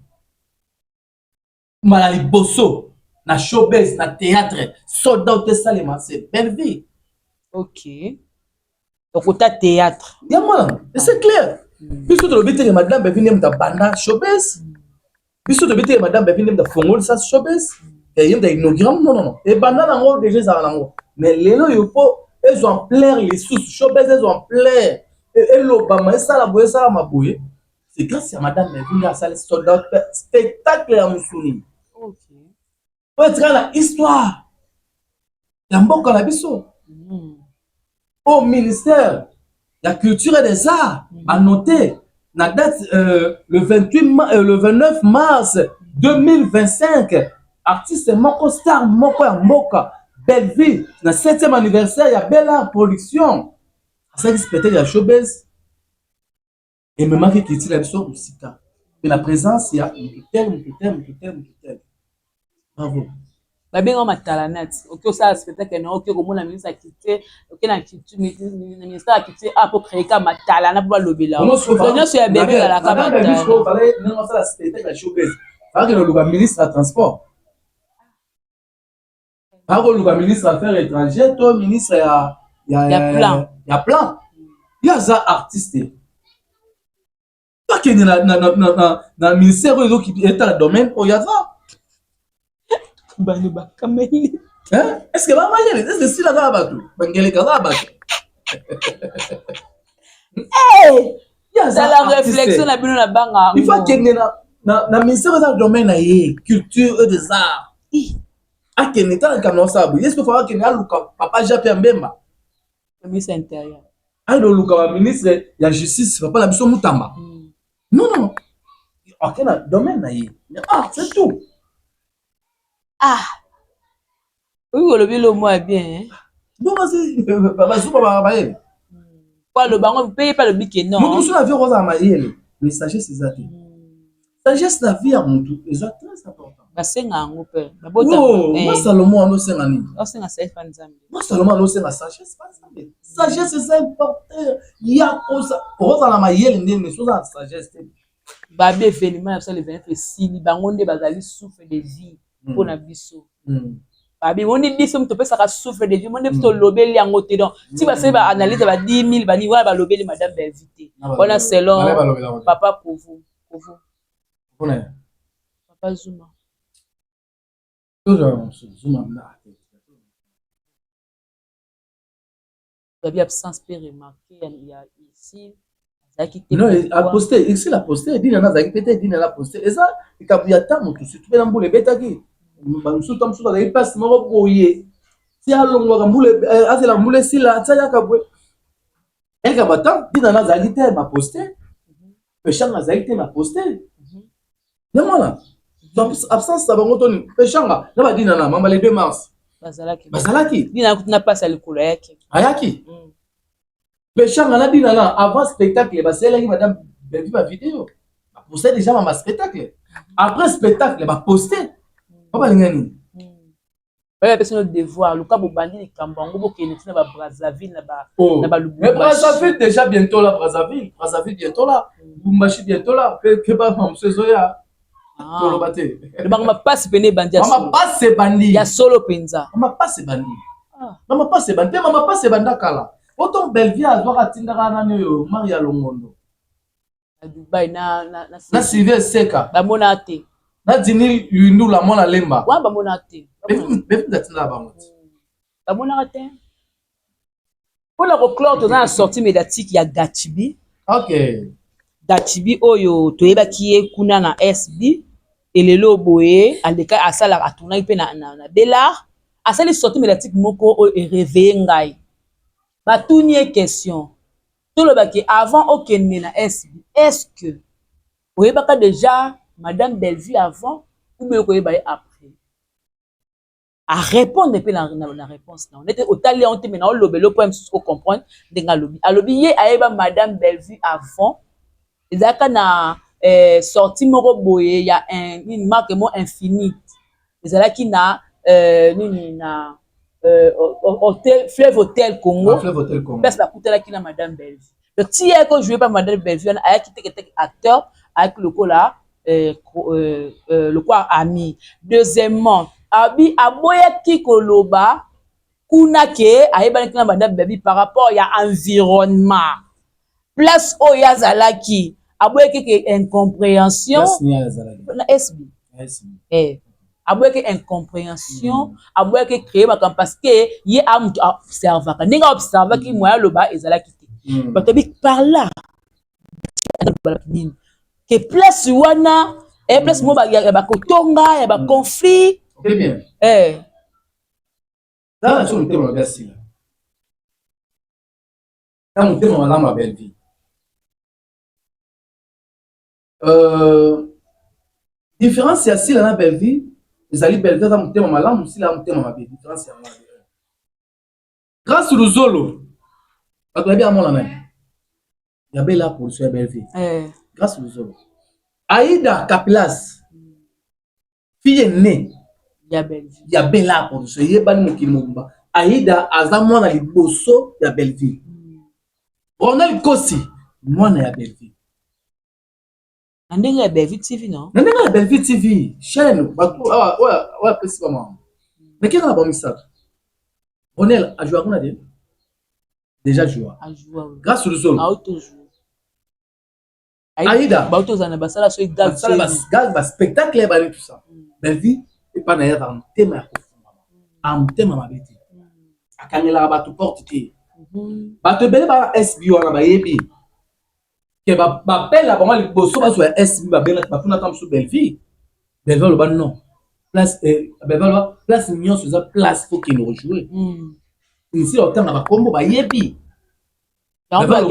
malali bosso na showbiz na théâtre soldat te salema c'est belle vie. OK. Donc au théâtre. Yamana, c'est clair. Biso to biteke madame Bevinda banda showbiz. Biso to biteke madame Bevinda fongol sa showbiz. Et il y a des inaugurants non. Et banda nango déjà ça nango. Mais lelo yopo ils ont plein les sous showbiz ils ont plein. Et l'Obama ça la boye ça ma boye. C'est grâce à madame Bevinda à salle soldat spectacle à Musuni. OK. Pour être dans l'histoire. Yamboka la biso. Au ministère de la culture et des arts, a noté la date le 29 mars 2025, artiste Moko Star Moko Mboka, Belle Vie, le 7e anniversaire, il y a Belle Art Production. Ça respecte la showbiz. Et me manque qu'il tire la biso musika. Mais la présence, il y a tel. Bravo. Babenga matalanat. OK ça spectacle na OK comme la ministre a quitté, OK na quitté ministre a quitté pour créer comme matalana pour lobela. On se voit sur bébé à la cabane. Il fallait non ça spectacle la showbiz. Parce que le ministre de transport. Parce que le ministre des affaires étrangères, toi ministre il y a plan. Il y a ça artiste. Pas que dans le ministère qui est dans le domaine où il y a ça. Est-ce que maman est-ce que si la gaba tout bangele gaba eh il y a ça la réflexion na bino na banga il faut que na ministère dans le domaine na culture et des arts a que n'état comme non ça est-ce que faut que na luka papa Jean-Pierre Mbemba ministre intérieur a le luka ministre ya justice papa la biso Mutamba non OK na domaine na c'est tout. Oui, le mot est bien. Bon, vas-y, vas-y. Quoi, le bango, vous payez pas le bic, non. Nous tous la vie rose à maïel, mais sagesse c'est ça. Sagesse la vie à mon tout, c'est très important. Bah c'est un groupe. Oh, moi Salomon no c'est ngani. Oh c'est un safe fanzam. Moi Salomon no c'est la sagesse pas ça. Sagesse c'est important. Il y a cosa rose à la maïel ndé mais chose à sagesse. Bah bien événement ça le 29 sili bango ndé bazali souffle de vie pour na biso. Babi on dit biso mto pesa ka souffre de vie mon mto lobeli yango te donc si ba se ba analyse ba 10 000 bani wa ba lobeli madame d'invité voilà selon papa pour vous papa Zuma Zuma babi absence peut remarquer il y a ici non a posté ici la posté dit na zaki peut-être dit na la posté et ça il kabuya tamu tout surtout na mbule betaki bansuta da passe moko boye si alongo ka mbule azela mbule sila tsaya ka bwe eka bata dina na zali te ba poster peshanga zali te na poster yamala absence ça bango toni peshanga na ba dina na mama le 2 mars bazalaki dina na passe likolo yake ayaki peshanga na dina na avant spectacle ba selaki madame Bevi ba vidéo ba poster déjà ma spectacle après spectacle ba poster papa lingani ouais personne devoir le cas bobandi les kambango bokene na ba Brazzaville na ba Lubumbashi mais Brazzaville déjà bientôt là Brazzaville bientôt là Lubumbashi bientôt là que pas mamsezo ya tolo baté le banga passe pene bandi mama passe bandi ya solo penza mama passe bandi mama passe banda kala autant Belleville azwa tindaka nani yo Maria Longondo à Dubaï na Sylvie Seka ba monate na dini yundu la mona lemba wa ba monate befu datina bango ba monate pour la reclore dans la sortie médiatique ya Gatibi OK Gatibi oyo toyeba ki e kuna na SB elelo boye aleka asala atuna pe na Belar asali sortie médiatique moko o réveiller ngai batuni question tout le baki avant aucun na SB est-ce que oyeba ka déjà madame Belleville avant ou bien koyeba après à répondre pe na réponse na on était au tali on te maintenant on lobelo pour me comprendre ndenga lobi alobi ye ayeba madame Bellevue avant ezaka na sorti moko boye ya une marque mo infinite ezalaki na nini na hôtel Fleuve Hotel Congo place bakutelaki na madame Bellevue donc ti ye ko jouer pa madame Bellevue ayaki teke acteur avec le kola le quoi ami. Deuxièmement, abi aboyaki koloba kuna ke ayebani na madame Bellevue par rapport ya environnement place o yazalaki aboyaki ke incompréhension na SB aboyaki incompréhension aboyaki créer makambo parce que ye amutu observaka ndenge observaki moya loba ezalaki te bato bi par là que place wana place mo ba kotonga ya ba conflit très bien dans son thème merci là dans mon thème madame ma belle vie différence ya si la belle vie les ali belle vie dans mon thème malamu si la mon thème ma belle différence ya moi grâce au zolo bato ya bien mon la même ya bella pour sur belle vie grâce au zolo Aïda Kapilas, fille née, ya Bellevue. Ya bella pour ce yebani mokimomba. Aïda azamwa na liboso ya Bellevue. Ronald Kosi, moi na ya Bellevue. Ndenge ya Bellevue TV non? Ndenge ya Bellevue TV, chaîne, batu ouais pesi pas moi. Mais qui a pas mis ça? Ronald a joué à quoi déjà joué. A joué. Grâce au zone. A auto joué. Aïda, bautozana basala so gag spectacle ba tout ça. Bellevue et pas na ya en thème ya kofunga. En thème ma beti. Akangela ba tu porte te. Ba te bele ba SB wana ba yebi. Ke ba belle la ba liboso ba so SB ba bele ba tuna tam so Bellevue. Bellevue le ba non. Place Bellevue place mignon sur ça place faut qu'il nous rejouer. Ici au terme na ba combo ba yebi. Yaba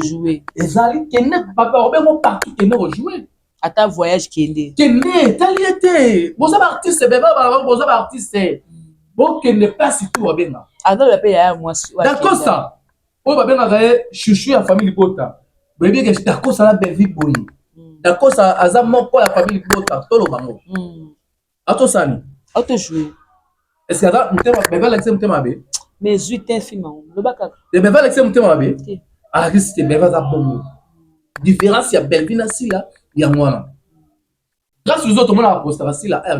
jouer. Ezali kende papa obengo partout kende rejouer. Ata voyage kende. Kende taliete. Boza ba artiste beba boza ba artiste. Bon kende pas si tout obenga. Ata la paye ya moi. D'accord ça. O ba benga gaé chouchou ya famille Bota. Bébé que d'accord ça la Bellevue boyi. D'accord ça azam ko ya famille Bota tolo bango. Ato sani. Auto jouer. Est-ce que ata mutema bébé l'exemple mutema be? Mais 8 infime le baka. Le bébé l'exemple mutema be? Ah risque bébé za bongo. Différence ya Bellevue na si là ya mwana. Grâce aux autres, on a posté la si la R.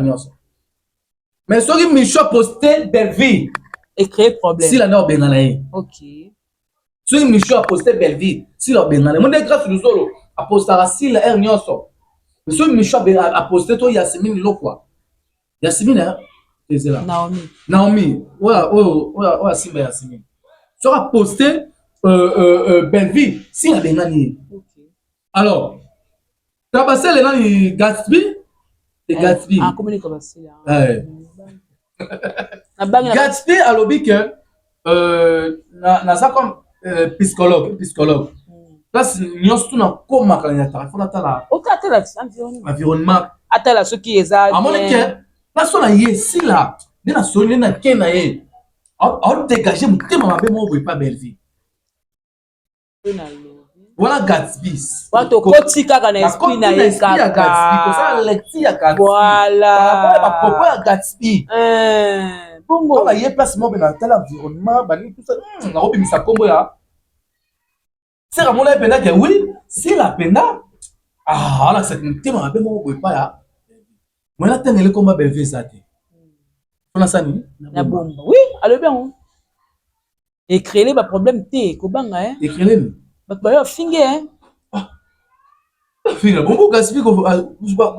Mais ce qui me choque posté Bellevue et créer problème. Si la n'a pas bien. Ok. Ce qui me choque posté Bellevue si la bien. Mon grâce aux autres a posté la si la R. Mais ce qui me choque a posté toi Yasmine lo quoi. Yasmine c'est là. Naomi. Ouais Simba Yasmine. Tu as posté Bellevue si la bien. Alors tu as passé les noms Gatsby. Et Gatsby. Ah, comment on dit ça? Gatsby a lobby que na ça comme psychologue. Place nous tout na comme quand il y a téléphone à la. Au cas là, environnement. Attends ce qui est ça. À mon que place on a ici là. Dès la sonne na kena e. On dégager mon thème ma be mo pas Bellevue. Voilà Gatsby. Wato koti kaka na esprit na ye kaka. Kosa lecti ya Gatsby. Voilà. Ba propos ya Gatsby. Bongo. On a yé place mo na tel environnement, bani tout ça. Na robi misa kombo ya. C'est ramon la pena que oui, si la pena. Ah, là c'est un thème ba mo pas ya. Moi la tengele komba Bellevue ça te. On a ça ni na bomba. Oui, allez bien. Et créer les problèmes té ko banga hein. Et créer bah finge hein. Finge bon Gatsby ko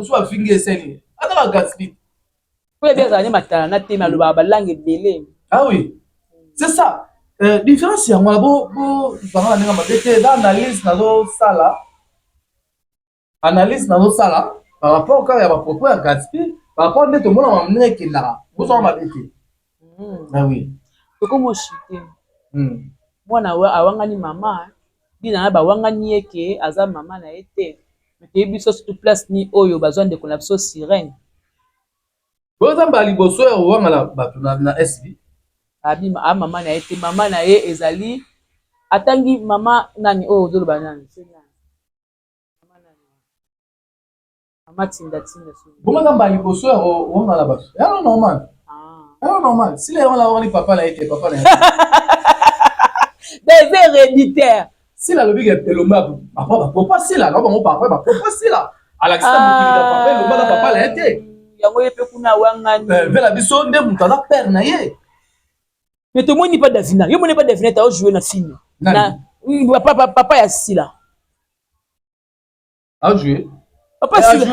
so finge seni. Ata Gatsby. Pour bien ça ni matala na té na lo ba langue belé. Ah oui. C'est ça. Différence ya moi bo banga nga mabete dans analyse na zo sala. Analyse na zo sala par rapport quand il y a ba propos ya Gatsby, par rapport à tout le monde a amené qui là. Bo so mabete. Ah oui. Comment chiter. Moi na awanga ni mama. Bina ba wangani yeke aza mama na été mais biso surtout place ni oyo besoin de collapso sirène bon Bomaka mbali boso ya wanga la batu na SB. Abi maman na été maman na ye ezali atangi maman nani oh zolo banani. Maman tinda tinda. Bomaka mbali boso ya wanga la batu. Ya normal. Ah normal. Si les gens là on papa na été papa na été. Des héréditaires. Si la lobi est le mab papa si là non bon papa si là. Alakisa mukili da papa le mab papa na été. Yango yepe kuna wangani. Vela biso nde mutala père na ye. Mais tout le monde n'est pas Davina. Yo n'est pas Davina, tu as joué na film. Na papa ya sila. A joué. Papa sila.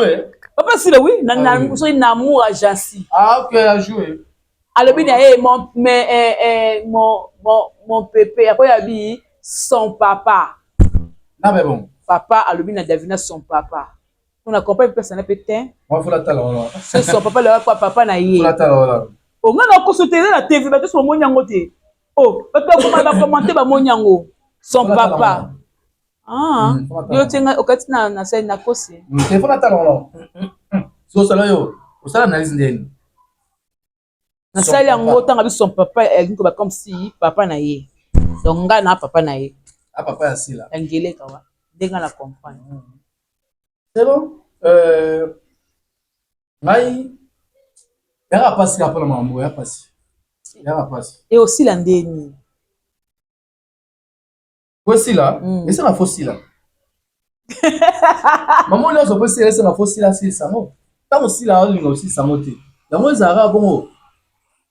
Papa sila oui, na so na amour agence. Ah OK, a joué. Alors bien mon pépé après il a dit son papa. Non mais bon. Papa alors bien Davina son papa. On a compris personne peut-être. Moi faut la tala là. C'est son papa le papa na yé. Faut la tala là. On a consulté la TV ba to mo nyango te. Oh, papa comment va commenter ba mo nyango son papa. Ah, yo tinga okati na sai na kosi. Téléphone la tala là. So sala yo, o sala analyse ndeni. Na sai yango tanga bi son papa elle ko ba comme si papa na yé. Donc nga na papa na yé. Ah papa ya sila. Ngele kawa. Denga la comprendre. C'est bon. Ngai y'a pas si la pour maman, y'a pas si. Y'a pas si. Et aussi l'andeni. Voici là, et c'est la fausse là. Maman là, je peux c'est la fausse là, c'est ça non. Tant aussi là, on aussi ça monte. La moi zara bon.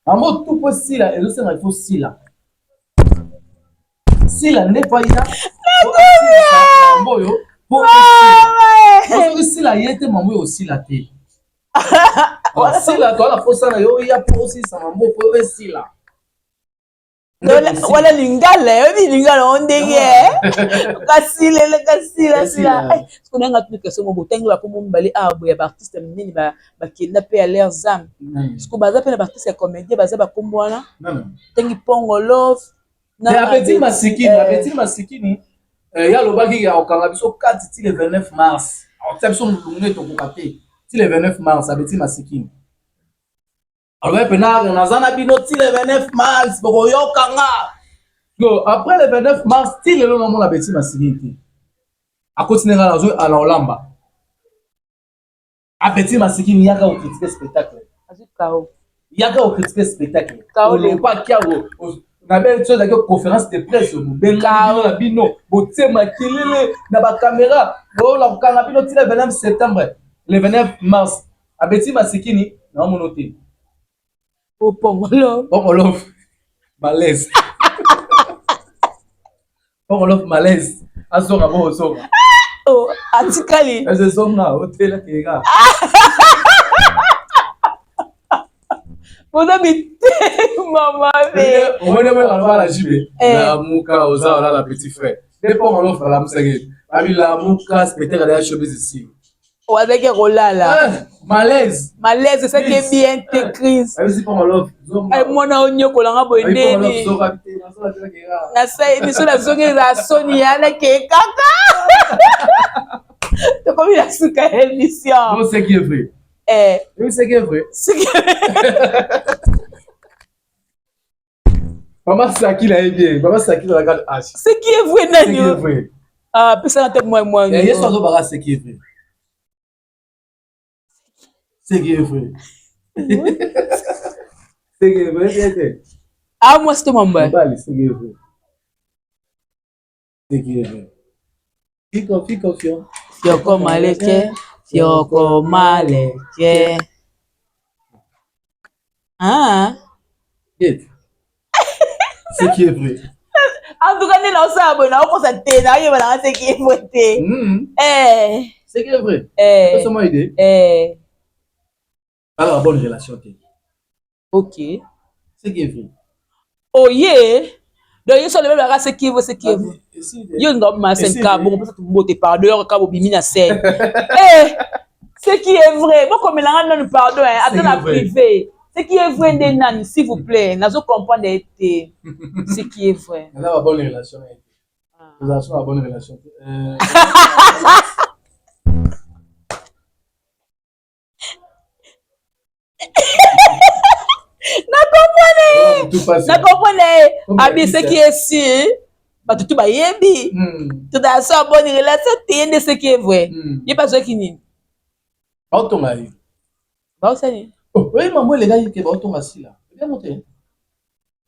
Maman tout possible là, et c'est la fausse là. Si la n'est pas là. Maman yo. Pour si la yete maman aussi la té. Si la toi la fausse là, yo il y a pour aussi ça maman pour aussi là. Wala lingala, yo lingala ondenge. Kasila sila. Parce qu'on a un truc que ce moment tengo ba komo mbali abo ya artiste minini ba kenda pe à leurs âmes. Parce que baza pe na artiste ya comédien baza ba kombwana. Tengi pongo love. Na Betty Masikini, ya lobaki ya okanga biso 4 ti le 29 mars. On so mulungu to kokate. Ti le 29 mars a Betty Masikini. Alors pena on azana bino ti le 29 mars boko yokanga. Yo après le 29 mars ti le nom la Betty Masikini. A continuer à jouer à l'Olamba. A Betty Masikini yaka au critiquer spectacle. Azukao. Yaka au critiquer spectacle. Kao le pas kia na belle chose avec conférence de presse benga bino botie makilele na ba caméra bo la kanga bino ti le 29 septembre le 29 mars a Betty Masikini na monoté. Au Pongolo malaise. Pongolo malaise. Azonga bo zonga. Oh, atikali. Eze zonga hotel kega. Vous habitez, maman. On va aller la jibe. La muka oza la petit frère. Des Pongolo la musage. Abi la muka spectacle de showbiz ici. Ou avec Rolala. Malaise. Malaise, c'est qui est bien écrit. Abi Pongolo. Ay mona onyo kolanga boyeni. Na sai biso la zonge la Sonia la ke kaka. Tu comme la suka émission. Non, c'est qui est vrai. Oui, c'est qui est vrai. C'est qui Maman Saki là est bien. Maman Saki la regarde H. C'est qui est vrai C'est qui est vrai. Ah, personne n'entend moi. Et yes, on doit c'est qui est vrai. C'est qui est vrai. C'est qui est vrai. Ah, moi c'est mon boy. C'est qui est vrai. C'est qui est vrai. Fii confiant. Fioko maleke. Fioko maleke. Ah. C'est qui est vrai. En tout cas, nous avons ça, nous avons ça, nous avons ce qui est vrai. C'est qui est vrai. C'est ma idée. Alors, la bonne relation. Ok. C'est qui est vrai. Oh yeah. Donc, il y a le même ce qui est vrai, ce qui est vrai. Il y a une scène bon, pour ça tu me pardon, quand vous bimina scène. Ce qui est vrai. Moi, comme il nous pardon, attends la privé. Ce qui est vrai, Nani, s'il vous plaît, nous comprendre ce qui est vrai. On a une bonne relation. Nous avons une bonne relation. tout passe. Na comprenez Comme abi la ce vie, qui est sûr ba tout ba yebi tout dans sa bonne relation de ce qui est vrai il pas ce qui ni Autonga yi. ba osani Oh, oui, maman les gars qui va autonga si là. Bien monter.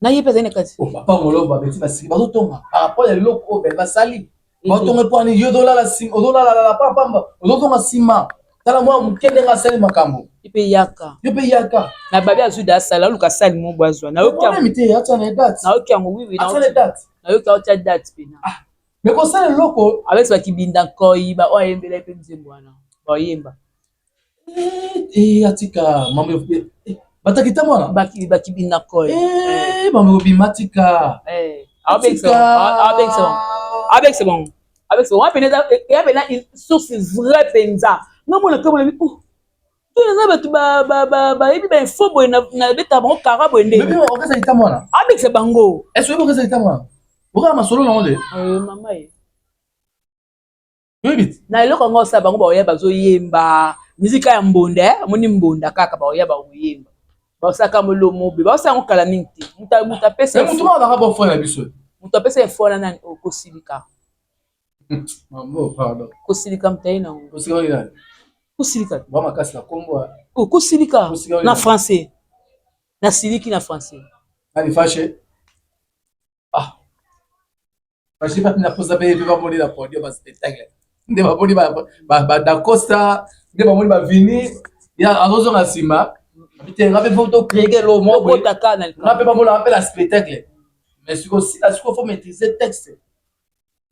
na ye pesa ne kati Oh, papa ngolo ba beti masiki ba autonga. Par rapport à l'autre ben va sali. Ba autonga pour ani yodola la sim, odola la pamba. Odola sima. Tala moi mukende nga sali makambo. ipe yaka Yo pe yaka. na babi azu da sala luka sali mo boazwa na Yo yoka mite acha na date. na yoka ngo oui Acha na date. na yoka ocha date pena Mais ko sala loko. avec ba kibinda koi ba o yembela pe nzembo wana ba yemba Atika maman yo. Batakita mwana. ba kibinda koi Maman yo bimatika. avec c'est bon avec c'est bon il y a une source vraie penza non mon comme on tout les ba ebi ben fo boy na beta bon karabo ende Mais on va ça mwana. avec c'est bango Est-ce que vous avez ça mwana? Oka masolo na ngole. maman Oui bit. na eloko ngo sa bango ba oyeba zo yemba muzika ya mbonde moni mbonda kaka ba oyeba oyemba ba osaka molomo be ba osaka kala ninti muta pesa Mais mutu ma ba bon frère na biso. muta pesa fona nani okosilika Maman pardon. kosilika mtaina Osika ina. kosilika Ba makasi na kombo. kosilika Kosilika na français na siliki na français Ali fâché. Ah. Fâché pas na posa be va moni la podium ba spectacle. Nde ba moni ba da Costa, nde ba moni ba vini. Ya azozo na sima. Bité ngabe photo créer lo mo. okotaka na Ngabe ba mona appel à spectacle. Mais si faut maîtriser texte.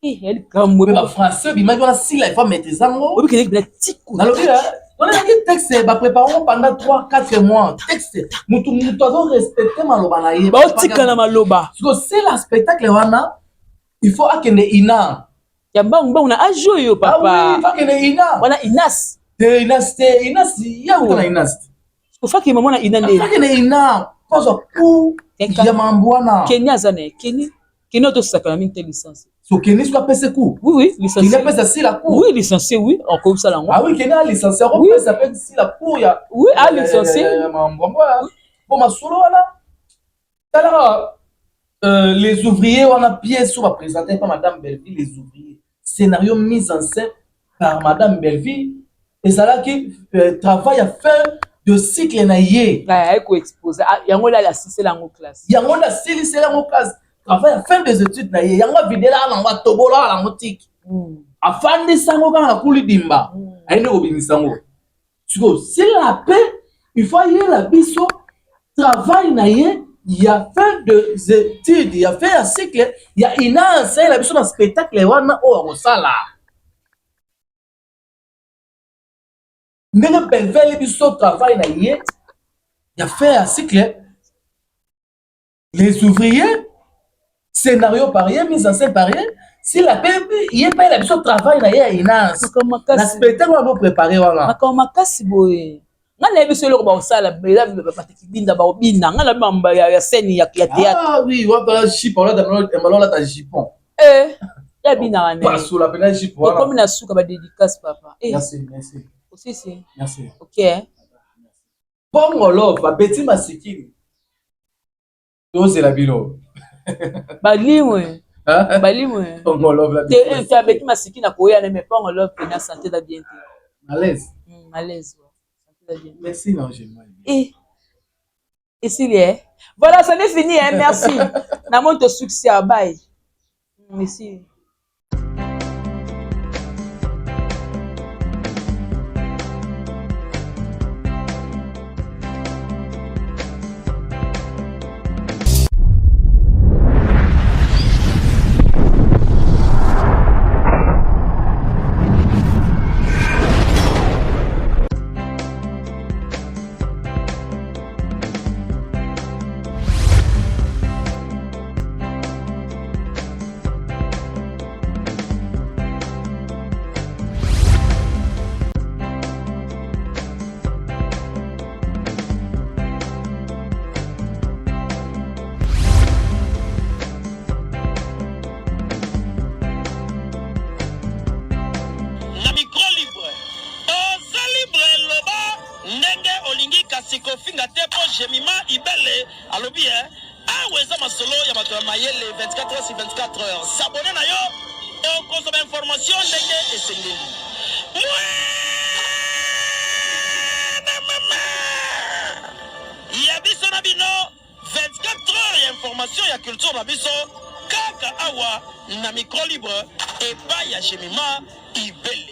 elle kamwe Mais ba français bi ma si la il faut maîtriser ngo. obi kele bila tiku Na lobi là. On a dit texte ba préparons pendant 3-4 mois. Texte mutu doit respecter maloba na ye. ba otika na maloba Parce que c'est la spectacle wana il faut akende ina. ya mbangu na ajo yo Ah oui, papa il faut akende ina. wana inas Inas ya kuna inas. ofaki mama na inande Akende ina. Kozo ku ya mambwana. Kenya zane Kenya to sakana min te licence So Kenya soit pese ku. oui Il licencié est pese si la cour. oui licencié oui encore ça là Ah oui, Kenya licencié on Oui. peut s'appeler si la cour ya. oui à licencié Mambwana. Pour ma solo wana. Alors les ouvriers on a pièce sur présenté par madame Belleville les ouvriers. Scénario mis en scène par madame Belleville et ça là qui travaille à fin de cycle na ye. ay ko exposer yango la assisté la classe Yango na sili c'est la classe. Travaille à fin des études na ye. Yango videla na ngwa tobola na ngotiki. Afandi sango kana kuli dimba. Aine obinisa ngo. Siko c'est la paix, il faut y la biso travail na ye. Il y a fait des études, il y a fait un cycle, il y a une enseigne, la biso na spectacle wana o akosala. Ndenge Belvelle biso travail na ye, il y a fait un cycle. Les ouvriers, scénario par ye, mise en scène par ye, si la paix, il y a pas la biso travail na ye une enseigne. La spectacle on va préparer wana. makao makasi boye nga na biso eloko ba osala batekibinda ba obinda nga na mamba ya scène ya théâtre Ah oui, on va chipon là dans la ta chipon. ya bina wana Pas sous la peine chipon. to comme na suka ba dédicace papa Merci, merci. aussi c'est Merci. OK Bon love, ba petit masikini. Dose la bilo. balimwe Hein? balimwe Bon love la te te abeti masiki na koya na mais pas on love na santé da bien À l'aise. malaise santé da bien Merci non, j'ai mal. et ici est voilà ça n'est fini hein merci na monte succès à bye merci na micro libre oza libre loba ndenge olingi kasi kofinga te po jemima ibele alobi awa eza masolo ya bato ya mayele 24 heures sur 24 heures. S'abonner na yo et on consomme information ndenge esengeli. Ya biso na bino 24 heures ya information ya culture na biso kaka awa na micro libre et pas ya Jemima Ibele.